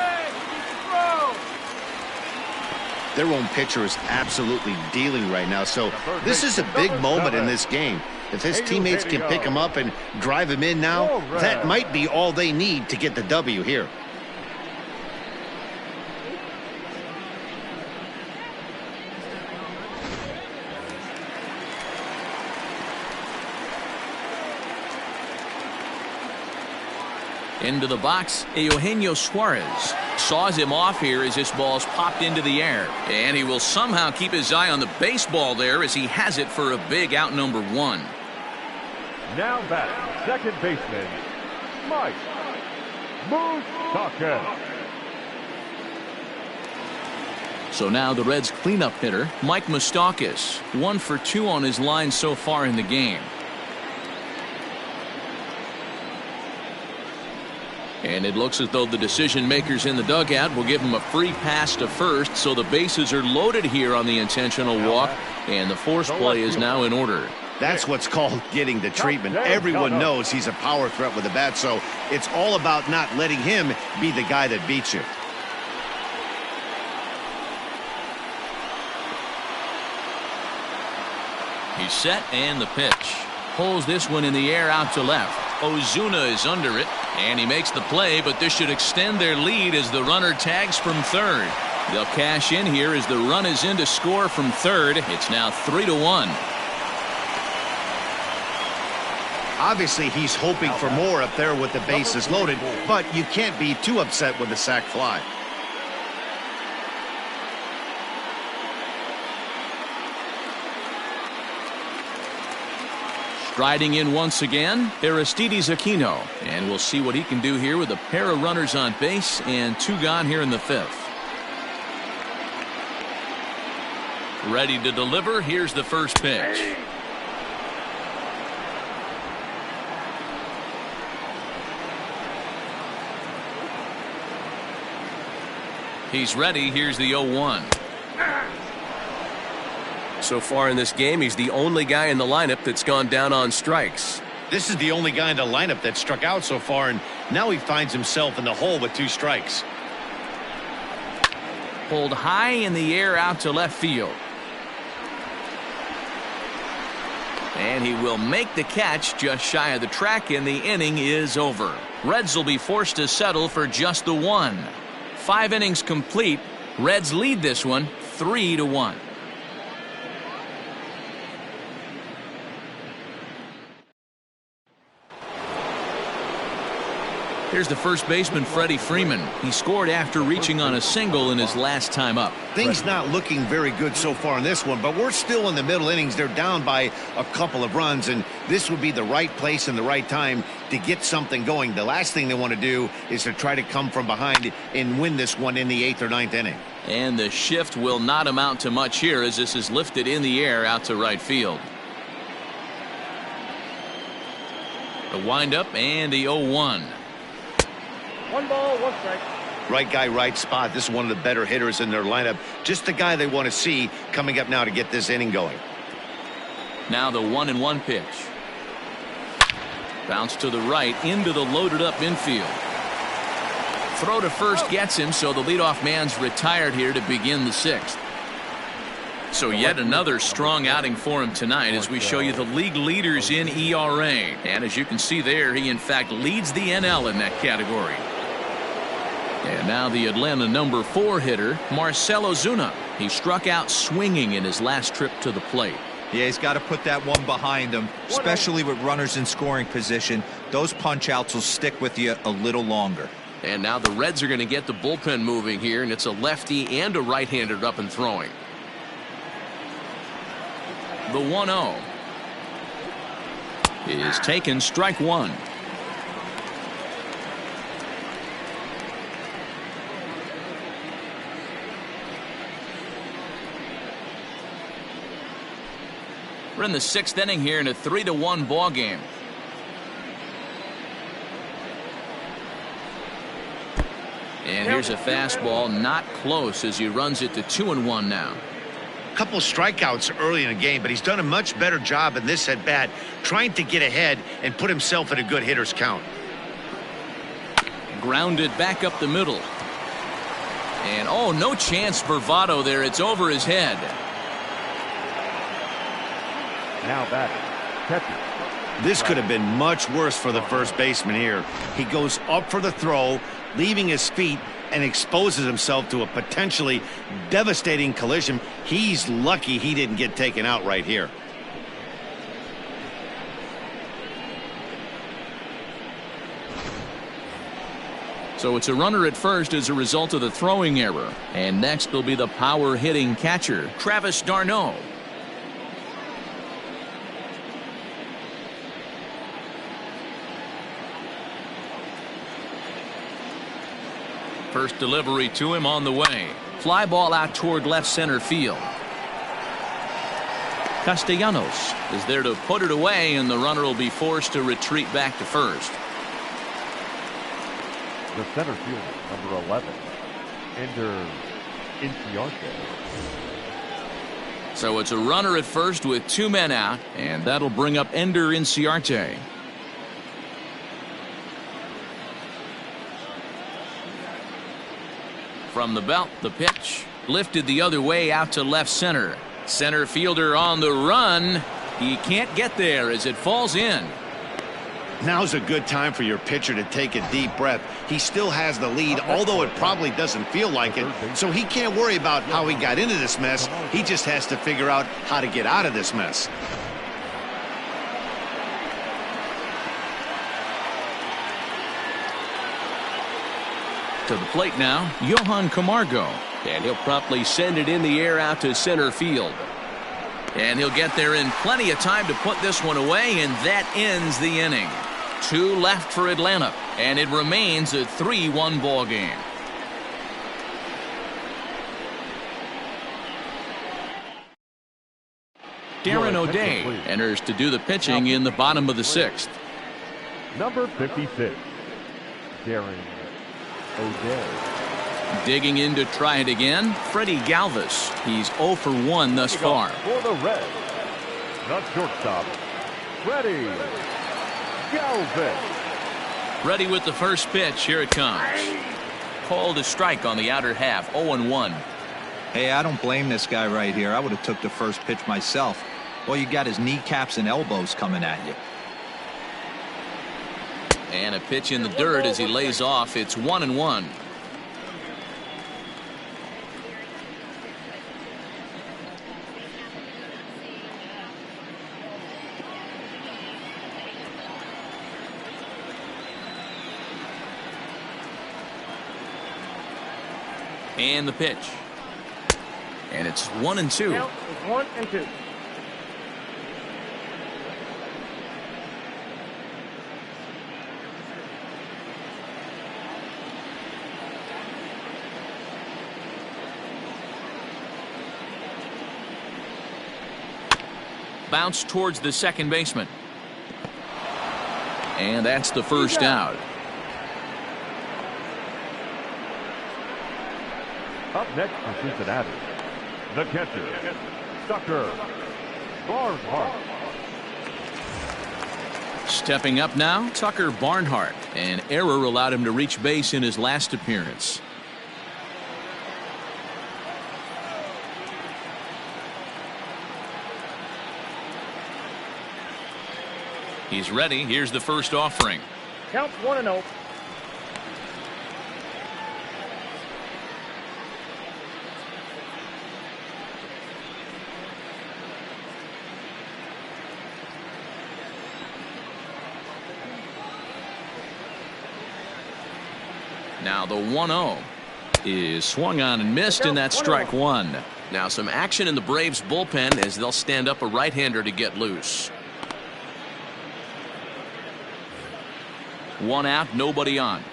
Their own pitcher is absolutely dealing right now, so this is a big moment in this game. If his teammates can pick him up and drive him in now, that might be all they need to get the W here. Into the box, Eugenio Suarez saws him off here as this ball's popped into the air. And he will somehow keep his eye on the baseball there as he has it for a big out number 1. Now back, second baseman, Mike Moustakas. So now the Reds' cleanup hitter, Mike Moustakas, 1 for 2 on his line so far in the game. And it looks as though the decision makers in the dugout will give him a free pass to first, so the bases are loaded here on the intentional walk, and the force play is now in order. That's what's called getting the treatment. Everyone knows he's a power threat with the bat, so it's all about not letting him be the guy that beats you. He's set, and the pitch. Pulls this one in the air out to left. Ozuna is under it, and he makes the play, but this should extend their lead as the runner tags from third. They'll cash in here as the run is in to score from third. It's now 3-1. Obviously, he's hoping for more up there with the bases loaded, but you can't be too upset with a sac fly. Striding in once again, Aristides Aquino, and we'll see what he can do here with a pair of runners on base and 2 gone here in the 5th. Ready to deliver. Here's the first pitch. He's ready. Here's the 0-1. So far in this game, he's the only guy in the lineup that's gone down on strikes. This is the only guy in the lineup that struck out so far, and now he finds himself in the hole with 2 strikes. Pulled high in the air out to left field. And he will make the catch just shy of the track, and the inning is over. Reds will be forced to settle for just the 1. 5 innings complete. Reds lead this one 3-1. Here's the first baseman, Freddie Freeman. He scored after reaching on a single in his last time up. Things not looking very good so far in this one, but we're still in the middle innings. They're down by a couple of runs, and this would be the right place and the right time to get something going. The last thing they want to do is to try to come from behind and win this one in the 8th or 9th inning. And the shift will not amount to much here as this is lifted in the air out to right field. The windup and the 0-1. 1 ball, 1 strike. Right guy, right spot. This is one of the better hitters in their lineup. Just the guy they want to see coming up now to get this inning going. Now the 1-1 pitch. Bounce to the right into the loaded up infield. Throw to first gets him, so the leadoff man's retired here to begin the 6th. So yet another strong outing for him tonight as we show you the league leaders in ERA. And as you can see there, he in fact leads the NL in that category. And now the Atlanta number 4 hitter, Marcell Ozuna. He struck out swinging in his last trip to the plate. Yeah, he's got to put that one behind him, especially with runners in scoring position. Those punch outs will stick with you a little longer. And now the Reds are going to get the bullpen moving here, and it's a lefty and a right-hander up and throwing. The 1-0 is taken, strike 1. We're in the 6th inning here in a 3-1 ball game. And here's a fastball, not close, as he runs it to 2-1 now. Couple strikeouts early in the game, but he's done a much better job in this at bat trying to get ahead and put himself in a good hitter's count. Grounded back up the middle. And oh, no chance bravado there. It's over his head. Now batting, catcher. This could have been much worse for the first baseman here. He goes up for the throw, leaving his feet, and exposes himself to a potentially devastating collision. He's lucky he didn't get taken out right here. So it's a runner at first as a result of the throwing error. And next will be the power hitting catcher, Travis d'Arnaud. First delivery to him on the way. Fly ball out toward left center field. Castellanos is there to put it away, and the runner will be forced to retreat back to first. The center fielder, number 11, Ender Inciarte. So it's a runner at first with 2 men out, and that'll bring up Ender Inciarte. From the belt, the pitch lifted the other way out to left center. Center fielder on the run. He can't get there as it falls in. Now's a good time for your pitcher to take a deep breath. He still has the lead, although it probably doesn't feel like it. So he can't worry about how he got into this mess. He just has to figure out how to get out of this mess. To the plate now, Johan Camargo. And he'll promptly send it in the air out to center field. And he'll get there in plenty of time to put this one away, and that ends the inning. 2 left for Atlanta, and it remains a 3-1 ball game. Darren O'Day enters to do the pitching in the bottom of the 6th. Number 56, Darren O'Day. Digging in to try it again, Freddie Galvis. He's 0 for 1 thus far. For the Reds, the shortstop, Freddie Galvis. Ready with the first pitch. Here it comes. Called a strike on the outer half. 0-1. Hey, I don't blame this guy right here. I would have took the first pitch myself. All you got is kneecaps and elbows coming at you. And a pitch in the dirt as he lays off. It's 1-1. And the pitch. And it's 1-2. Count is 1-2. Bounce towards the second baseman. And that's the first out. Up next for Cincinnati, the catcher, Tucker Barnhart. Stepping up now, Tucker Barnhart. An error allowed him to reach base in his last appearance. He's ready. Here's the first offering. Count 1-0. Now the 1-0 is swung on and missed, and that's strike one. Now some action in the Braves bullpen as they'll stand up a right-hander to get loose. One out, nobody on.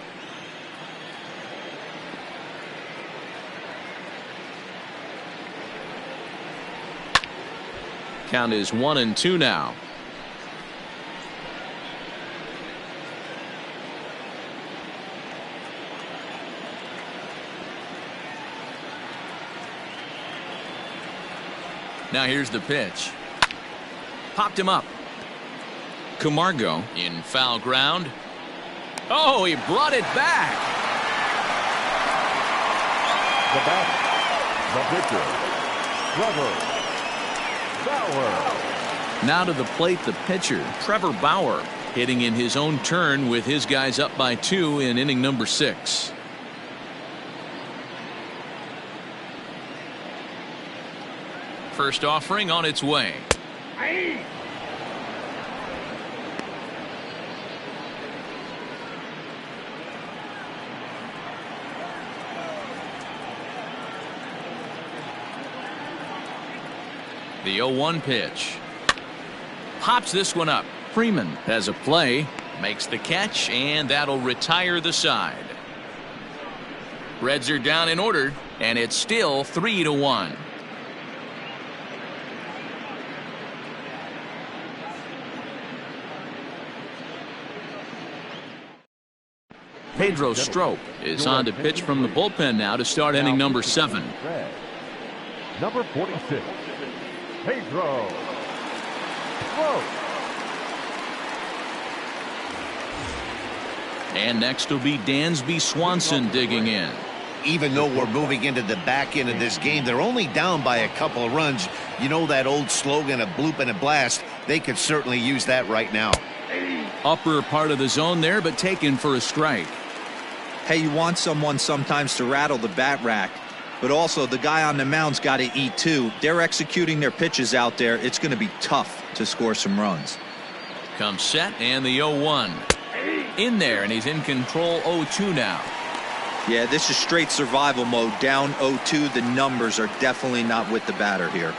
Count is 1-2 now. Now here's the pitch. Popped him up. Camargo in foul ground. Oh, he brought it back. The batter, the pitcher, Trevor Bauer. Now to the plate, the pitcher, Trevor Bauer, hitting in his own turn with his guys up by 2 in inning number 6. First offering on its way. The 0-1 pitch. Pops this one up. Freeman has a play, makes the catch, and that'll retire the side. Reds are down in order, and it's still 3-1. Pedro Strop is on to pitch from the bullpen now to start inning number 7. Number 46, Pedro Strop. And next will be Dansby Swanson digging in. Even though we're moving into the back end of this game, they're only down by a couple of runs. You know that old slogan, a bloop and a blast. They could certainly use that right now. Upper part of the zone there, but taken for a strike. Hey, you want someone sometimes to rattle the bat rack, but also the guy on the mound's got to eat too. They're executing their pitches out there. It's going to be tough to score some runs. Comes set, and the 0-1 in there, and he's in control. 0-2 now. Yeah, this is straight survival mode. Down 0-2. The numbers are definitely not with the batter here.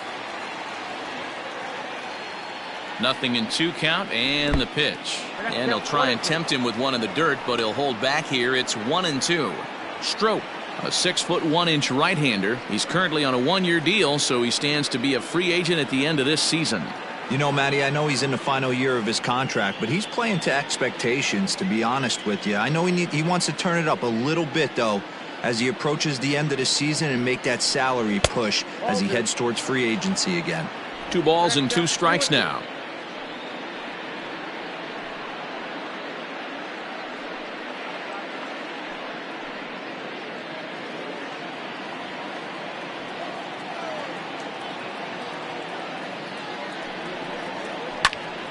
Nothing in 2 count, and the pitch. And he'll try and tempt him with one in the dirt, but he'll hold back here. It's 1-2. Strop, a 6'1" right-hander. He's currently on a 1-year deal, so he stands to be a free agent at the end of this season. You know, Matty, I know he's in the final year of his contract, but he's playing to expectations, to be honest with you. I know he wants to turn it up a little bit, though, as he approaches the end of the season and make that salary push as he heads towards free agency again. 2 balls and 2 strikes now.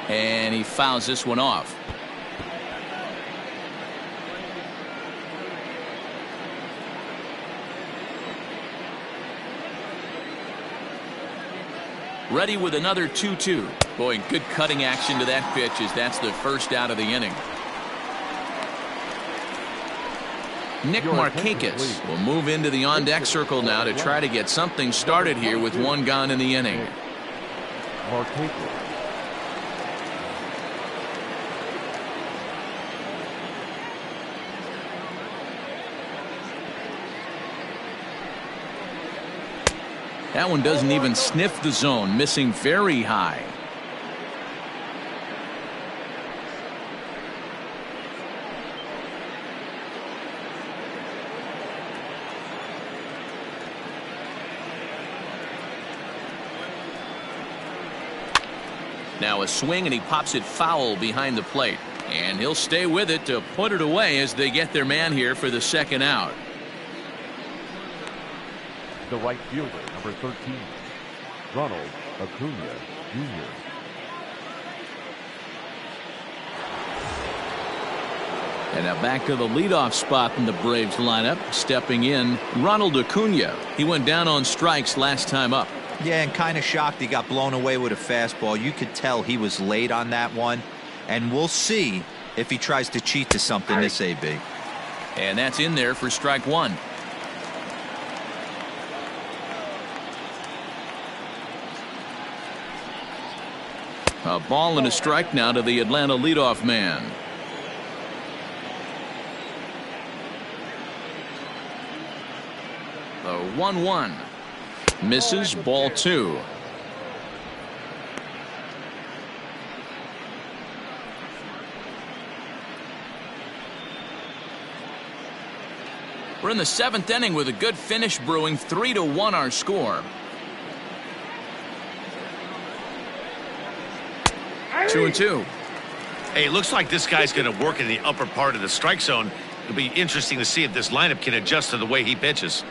And he fouls this one off. Ready with another 2-2. Boy, good cutting action to that pitch as that's the first out of the inning. Nick Moustakas will move into the on-deck circle now to try to get something started here with one gone in the inning. Moustakas. That one doesn't even sniff the zone, missing very high. Now a swing, and he pops it foul behind the plate. And he'll stay with it to put it away as they get their man here for the second out. The right fielder, number 13, Ronald Acuna Jr. And now back to the leadoff spot in the Braves lineup. Stepping in, Ronald Acuna. He went down on strikes last time up. Yeah, and kind of shocked he got blown away with a fastball. You could tell he was late on that one. And we'll see if he tries to cheat to something this AB. And that's in there for strike one. A ball and a strike now to the Atlanta leadoff man. The 1-1. Misses, ball two. We're in the seventh inning with a good finish brewing. 3-1 our score. 2-2. Hey, it looks like this guy's going to work in the upper part of the strike zone. It'll be interesting to see if this lineup can adjust to the way he pitches.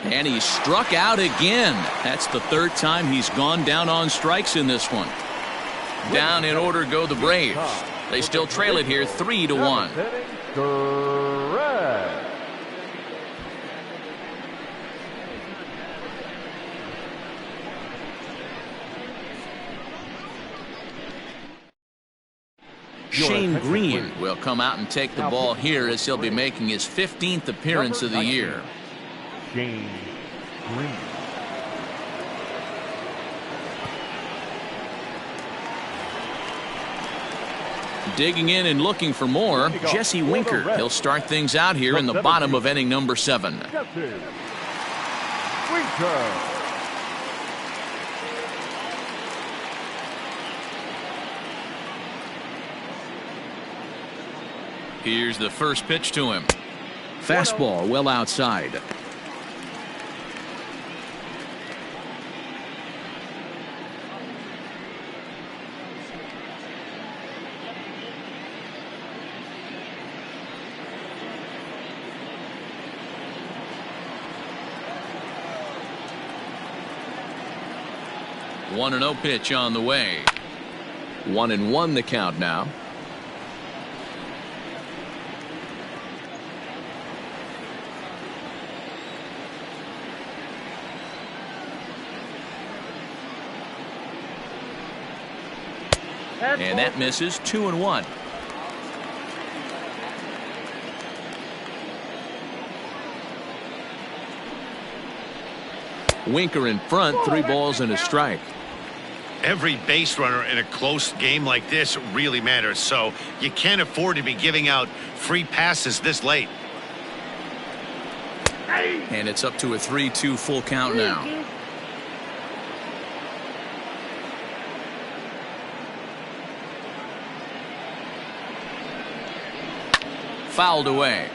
And he struck out again. That's the third time he's gone down on strikes in this one. Down in order go the Braves. They still trail it here 3-1. Shane Green will come out and take the ball here as he'll be making his 15th appearance of the year. Shane Green. Digging in and looking for more, Jesse Winker. He'll start things out here in the bottom of inning number 7. Winker. Here's the first pitch to him. Fastball well outside. One 1-0 pitch on the way. 1-1 the count now. And that misses. 2-1. Winker in front, 3 balls and a strike. Every base runner in a close game like this really matters, so you can't afford to be giving out free passes this late. And it's up to a 3-2 full count now. Fouled away.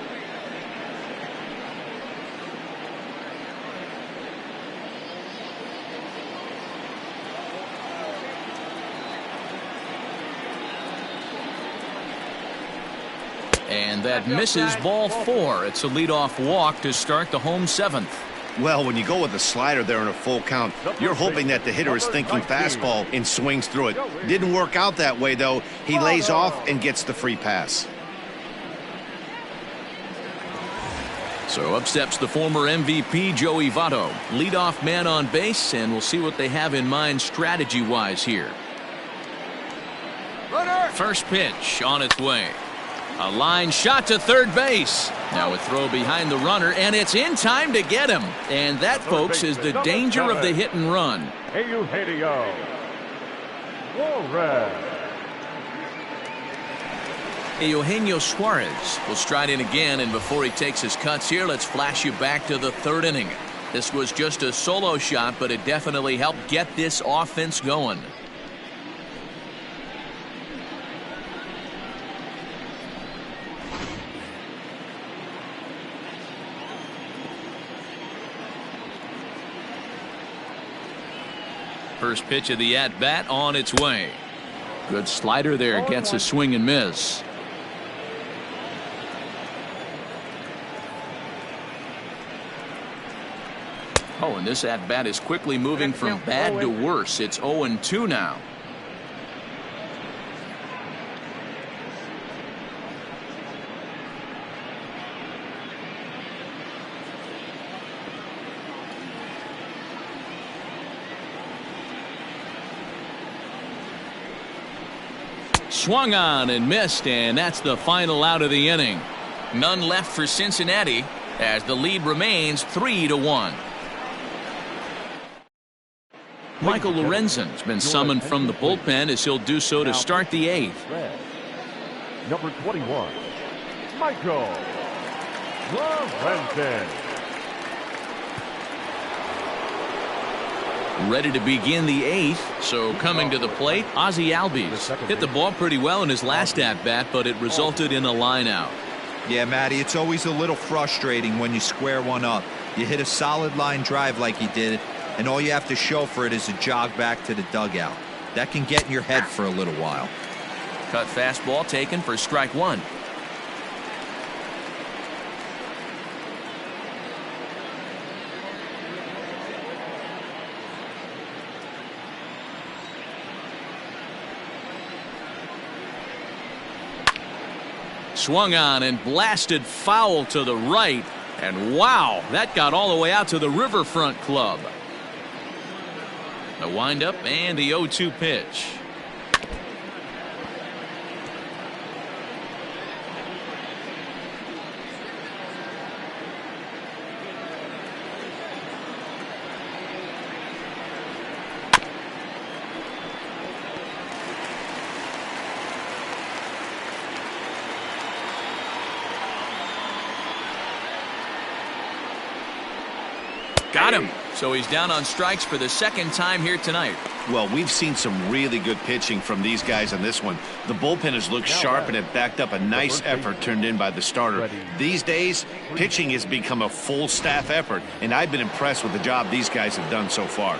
And that misses, ball 4. It's a leadoff walk to start the home 7th. Well, when you go with a slider there in a full count, you're hoping that the hitter is thinking fastball and swings through it. Didn't work out that way, though. He lays off and gets the free pass. So up steps the former MVP Joey Votto, leadoff man on base, and we'll see what they have in mind strategy-wise here. First pitch on its way. A line shot to third base. Now a throw behind the runner, and it's in time to get him. And that, folks, is the danger of the hit and run. Eugenio Suarez. Eugenio Suarez will stride in again, and before he takes his cuts here, let's flash you back to the third inning. This was just a solo shot, but it definitely helped get this offense going. First pitch of the at-bat on its way. Good slider there, gets a swing and miss. Oh, and this at-bat is quickly moving from bad to worse. It's 0-2 now. Swung on and missed, and that's the final out of the inning. None left for Cincinnati as the lead remains 3-1. Michael Lorenzen's been summoned from the bullpen as he'll do so to start the eighth. Number 21, Michael Lorenzen. Ready to begin the eighth, so coming to the plate, Ozzy Albies hit the ball pretty well in his last at-bat, but it resulted in a line out. Yeah, Matty, it's always a little frustrating when you square one up. You hit a solid line drive like he did, and all you have to show for it is a jog back to the dugout. That can get in your head for a little while. Cut fastball taken for strike one. Swung on and blasted foul to the right, and wow, that got all the way out to the Riverfront Club. The windup and the 0-2 pitch. Got him. So he's down on strikes for the second time here tonight. Well, we've seen some really good pitching from these guys on this one. The bullpen has looked sharp and it backed up a nice effort turned in by the starter. These days, pitching has become a full staff effort, and I've been impressed with the job these guys have done so far.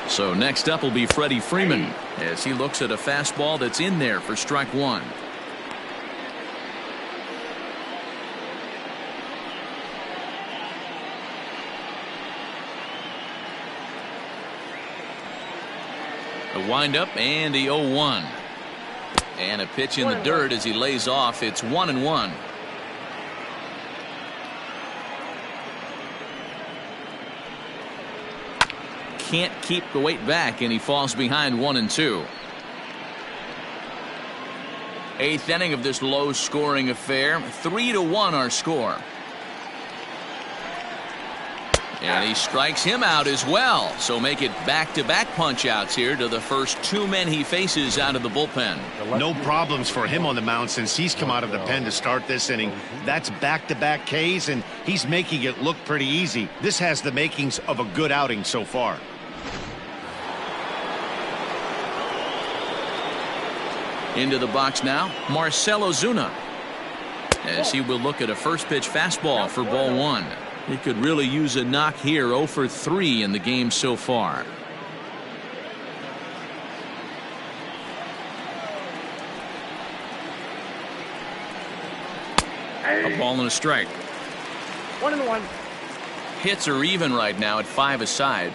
So next up will be Freddie Freeman as he looks at a fastball that's in there for strike one. The windup and the 0-1. And a pitch in the dirt as he lays off. It's 1-1. Can't keep the weight back, and he falls behind 1-2. Eighth inning of this low-scoring affair. 3-1 our score. And he strikes him out as well. So make it back-to-back punch-outs here to the first two men he faces out of the bullpen. No problems for him on the mound since he's come out of the pen to start this inning. That's back-to-back Ks, and he's making it look pretty easy. This has the makings of a good outing so far. Into the box now, Marcell Ozuna, as he will look at a first pitch fastball for ball one. He could really use a knock here. 0 for 3 in the game so far. A ball and a strike. 1-1. Hits are even right now at 5 aside.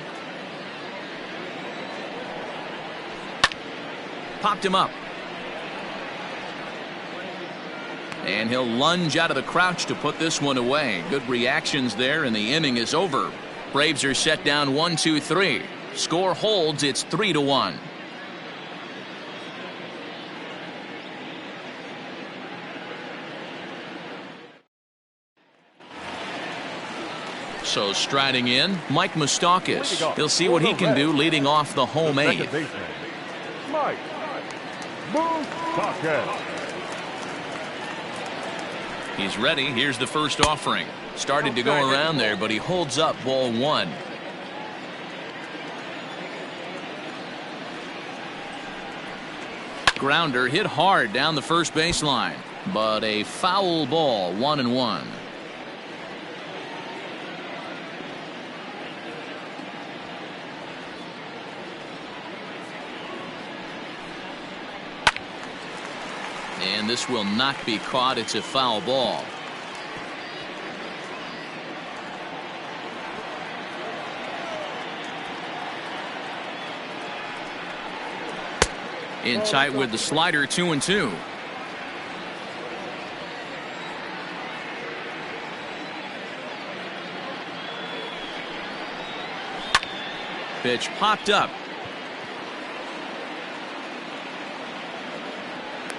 Popped him up. And he'll lunge out of the crouch to put this one away. Good reactions there, and the inning is over. Braves are set down 1-2-3. Score holds, it's 3-1. So striding in, Mike Moustakas. He'll see what he can do leading off the home eighth. Mike Moustakas. He's ready. Here's the first offering. Started to go around there, but he holds up ball one. Grounder hit hard down the first baseline, but a foul ball, 1-1. And this will not be caught. It's a foul ball. In tight with the slider, 2-2. Pitch popped up.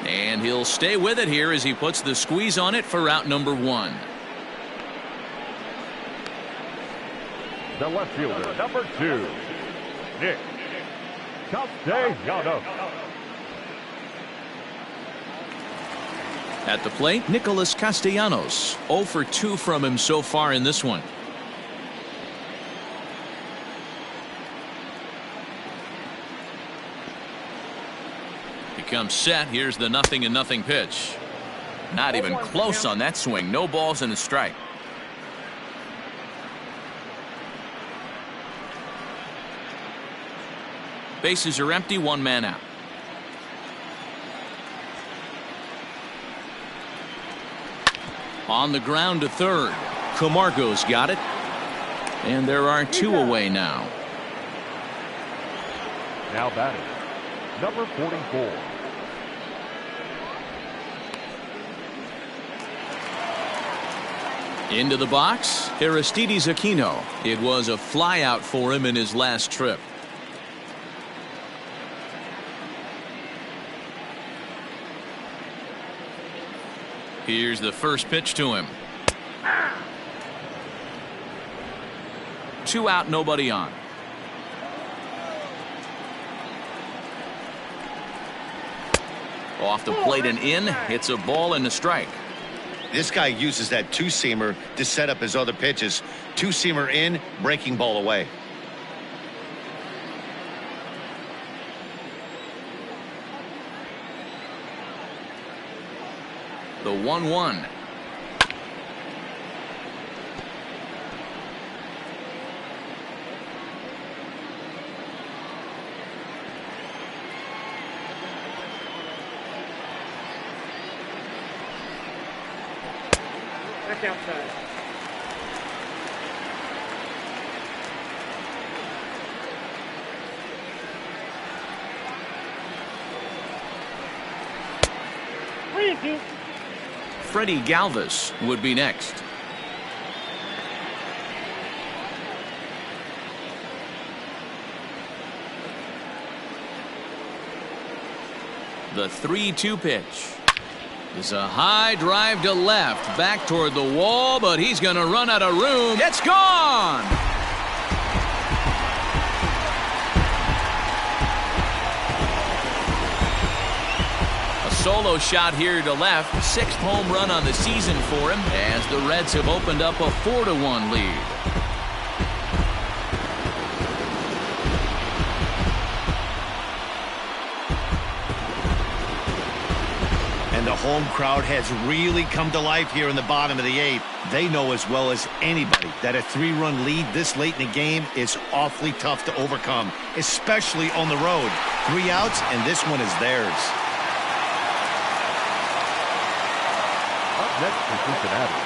And he'll stay with it here as he puts the squeeze on it for out number one. The left fielder, number 2, Nick Castellanos. At the plate, Nicholas Castellanos. 0 for 2 from him so far in this one. He comes set. Here's the 0-0 pitch. Not even close on that swing. No balls and a strike. Bases are empty. One man out. On the ground to third. Camargo's got it. And there are 2 away now. Now batting, number 44. Into the box, Aristides Aquino. It was a flyout for him in his last trip. Here's the first pitch to him. 2 out, nobody on. Off the plate and in. It's a ball and a strike. This guy uses that two-seamer to set up his other pitches. Two-seamer in, breaking ball away. The 1-1. Back outside. Freddie Galvis would be next. The 3-2 pitch is a high drive to left, back toward the wall, but he's going to run out of room. It's gone. Solo shot here to left. 6th home run on the season for him as the Reds have opened up a 4-1 lead. And the home crowd has really come to life here in the bottom of the 8th. They know as well as anybody that a 3-run lead this late in the game is awfully tough to overcome, especially on the road. 3 outs, and this one is theirs. Next to Cincinnati,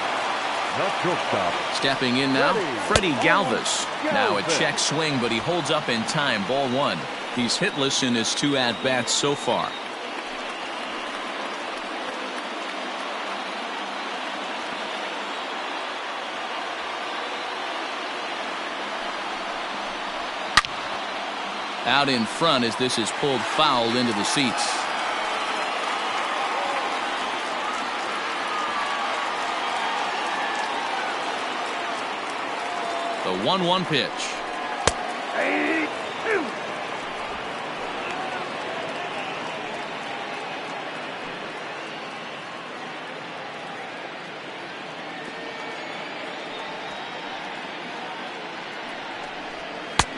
the shortstop. Stepping in now, Freddie Galvis. Now a check swing, but he holds up in time. Ball 1. He's hitless in his 2 at-bats so far. out in front as this is pulled foul into the seats. The 1-1 pitch.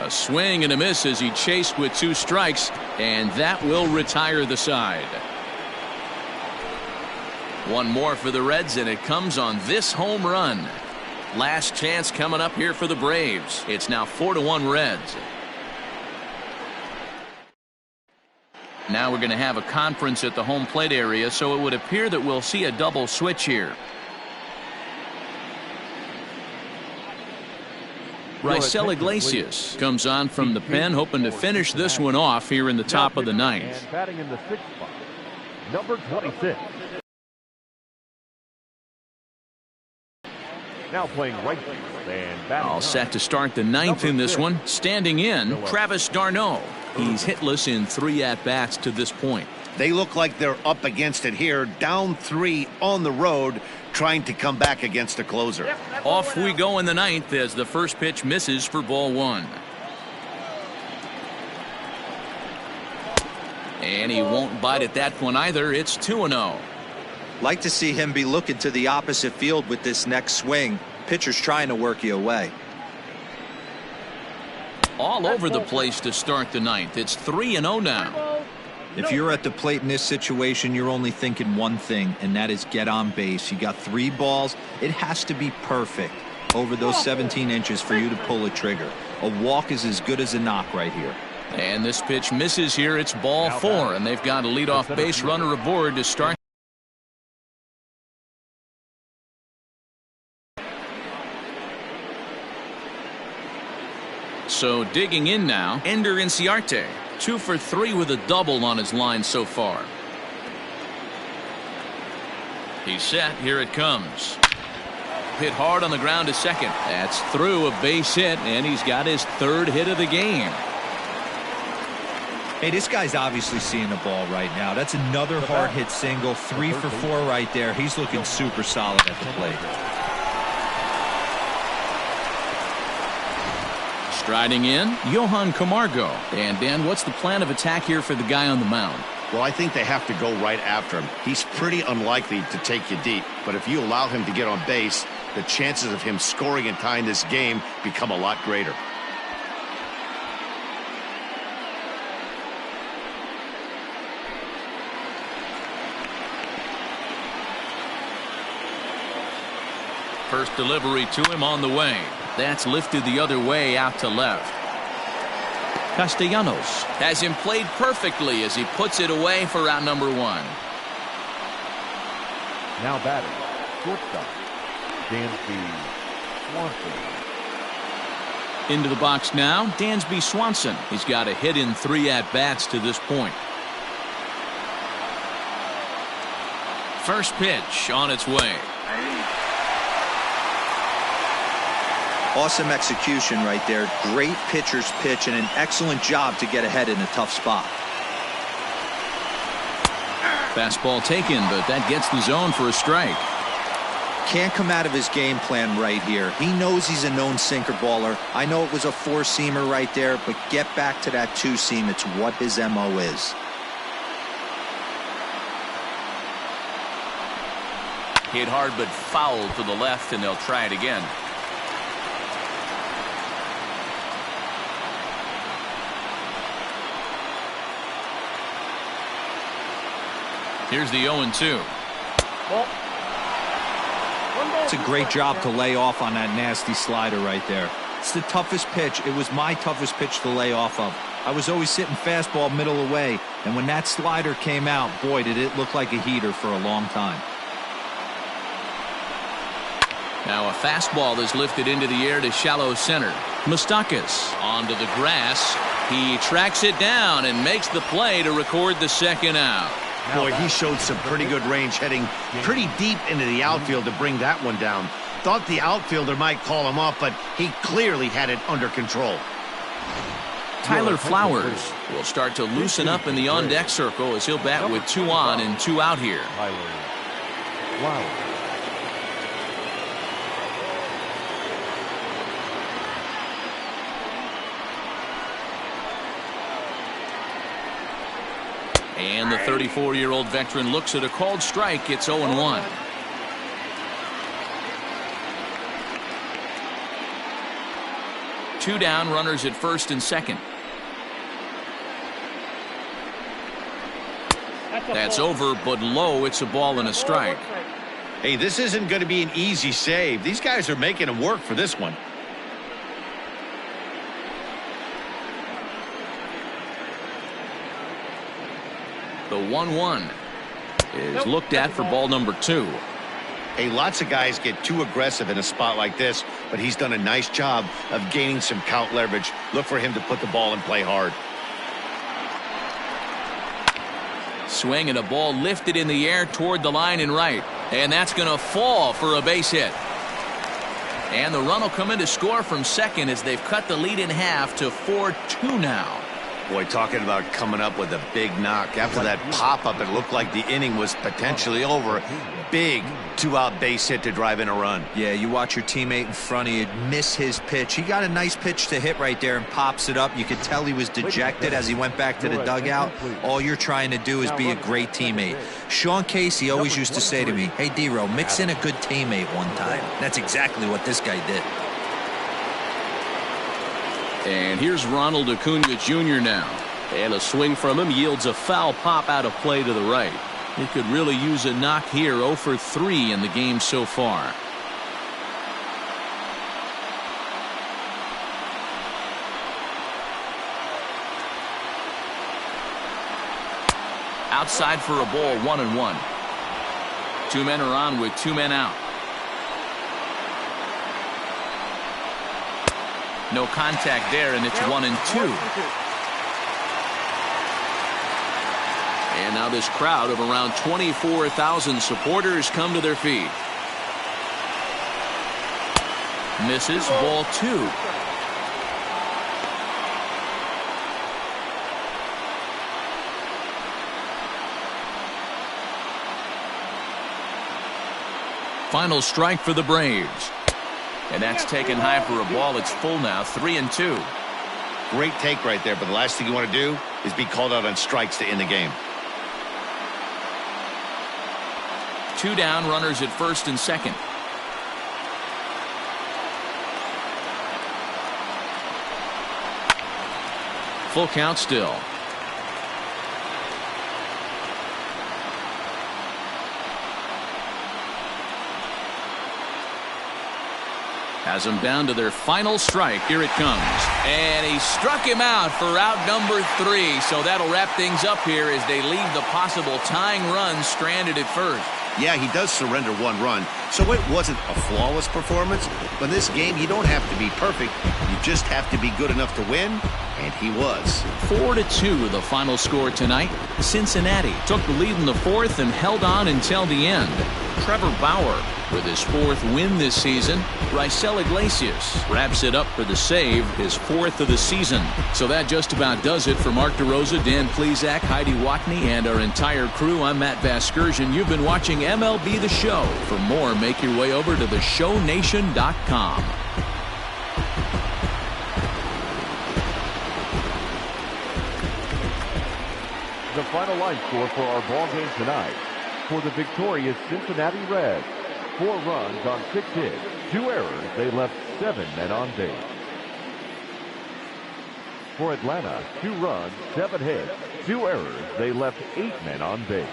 A swing and a miss as he chased with 2 strikes, and that will retire the side. One more for the Reds, and it comes on this home run. Last chance coming up here for the Braves. It's now 4-1 Reds. Now we're going to have a conference at the home plate area, so it would appear that we'll see a double switch here. Marcell Ozuna comes on from the pen, hoping to finish this one off here in the top of the 9th. And batting in the 6th spot, number 26. Now playing right field and batting. All set to start the 9th in this one. Standing in, Travis d'Arnaud. He's hitless in 3 at-bats to this point. They look like they're up against it here, down 3 on the road, trying to come back against the closer. Off we go in the 9th as the first pitch misses for ball 1. And he won't bite at that one either. It's 2-0. Like to see him be looking to the opposite field with this next swing. Pitcher's trying to work you away. All over the place to start the 9th. It's 3-0 now. If you're at the plate in this situation, you're only thinking one thing, and that is get on base. You got 3 balls. It has to be perfect over those 17 inches for you to pull a trigger. A walk is as good as a knock right here. And this pitch misses here. It's ball 4, and they've got a leadoff base runner aboard to start. So digging in now, Ender Inciarte. 2 for 3 with a double on his line so far. He's set. Here it comes. Hit hard on the ground to second. That's through, a base hit, and he's got his 3rd hit of the game. Hey, this guy's obviously seeing the ball right now. That's another hard hit single. 3 for 4 right there. He's looking super solid at the plate. Striding in, Johan Camargo. And Dan, what's the plan of attack here for the guy on the mound? Well, I think they have to go right after him. He's pretty unlikely to take you deep, but if you allow him to get on base, the chances of him scoring and tying this game become a lot greater. First delivery to him on the way. That's lifted the other way out to left. Castellanos has him played perfectly as he puts it away for out number 1. Now batting, shortstop, Dansby Swanson. Into the box now, Dansby Swanson. He's got a hit in 3 at-bats to this point. First pitch on its way. Awesome execution right there. Great pitcher's pitch and an excellent job to get ahead in a tough spot. Fastball taken, but that gets the zone for a strike. Can't come out of his game plan right here. He knows he's a known sinker baller. I know it was a 4-seamer right there, but get back to that 2-seam. It's what his MO is. Hit hard but foul to the left, and they'll try it again. Here's the 0-2. It's a great job to lay off on that nasty slider right there. It's the toughest pitch. It was my toughest pitch to lay off of. I was always sitting fastball middle away, and when that slider came out, boy, did it look like a heater for a long time. Now a fastball is lifted into the air to shallow center. Moustakas onto the grass. He tracks it down and makes the play to record the 2nd out. Boy, he showed some pretty good range heading pretty deep into the outfield to bring that one down. Thought the outfielder might call him up, but he clearly had it under control. Tyler Flowers will start to loosen up in the on-deck circle as he'll bat with 2 on and 2 out here. Tyler Flowers. And the 34-year-old veteran looks at a called strike. It's 0-1. Two down, runners at first and second. That's over, but low. It's a ball and a strike. Hey, this isn't going to be an easy save. These guys are making him work for this one. The 1-1 is looked at for ball number 2. Hey, lots of guys get too aggressive in a spot like this, but he's done a nice job of gaining some count leverage. Look for him to put the ball in play hard. Swing and a ball lifted in the air toward the line and right. And that's going to fall for a base hit. And the run will come in to score from second as they've cut the lead in half to 4-2 now. Boy, talking about coming up with a big knock. After that pop-up, it looked like the inning was potentially over. Big 2-out base hit to drive in a run. Yeah, you watch your teammate in front of you miss his pitch. He got a nice pitch to hit right there and pops it up. You could tell he was dejected as he went back to the dugout. All you're trying to do is be a great teammate. Sean Casey always used to say to me, hey, D-Row, mix in a good teammate one time. That's exactly what this guy did. And here's Ronald Acuna Jr. now. And a swing from him yields a foul pop out of play to the right. He could really use a knock here. 0 for 3 in the game so far. Outside for a ball, 1-1. 2 men are on with 2 men out. No contact there, and it's 1-2. And now this crowd of around 24,000 supporters come to their feet. Misses, ball 2. Final strike for the Braves. And that's taken high for a ball. It's full now, 3-2. Great take right there, but the last thing you want to do is be called out on strikes to end the game. 2 down, runners at first and second. Full count still. Has them down to their final strike. Here it comes. And he struck him out for out number 3. So that'll wrap things up here as they leave the possible tying run stranded at first. Yeah, he does surrender 1 run, so it wasn't a flawless performance. But in this game, you don't have to be perfect. You just have to be good enough to win, and he was. 4-2 the final score tonight. Cincinnati took the lead in the 4th and held on until the end. Trevor Bauer with his 4th win this season. Marcell Ozuna wraps it up for the save, his 4th of the season. So that just about does it for Mark DeRosa, Dan Plesac, Heidi Watney, and our entire crew. I'm Matt Vasgersian. You've been watching MLB The Show. For more, make your way over to theshownation.com. The final line score for our ball game tonight. For the victorious Cincinnati Reds, 4 runs on 6 hits, 2 errors. They left 7 men on base. For Atlanta, 2 runs, 7 hits, 2 errors. They left 8 men on base.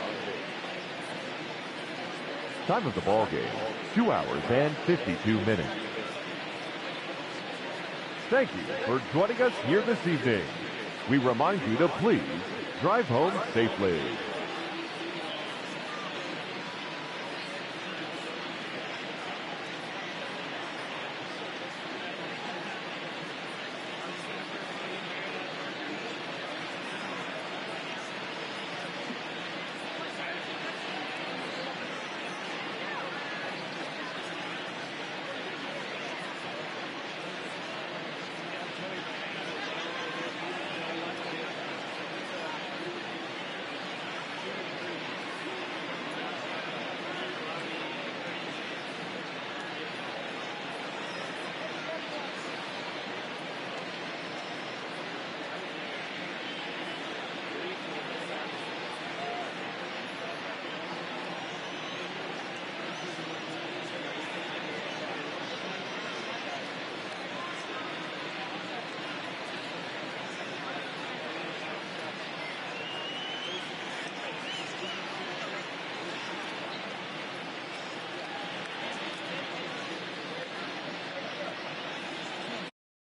Time of the ball game, 2 hours and 52 minutes. Thank you for joining us here this evening. We remind you to please drive home safely.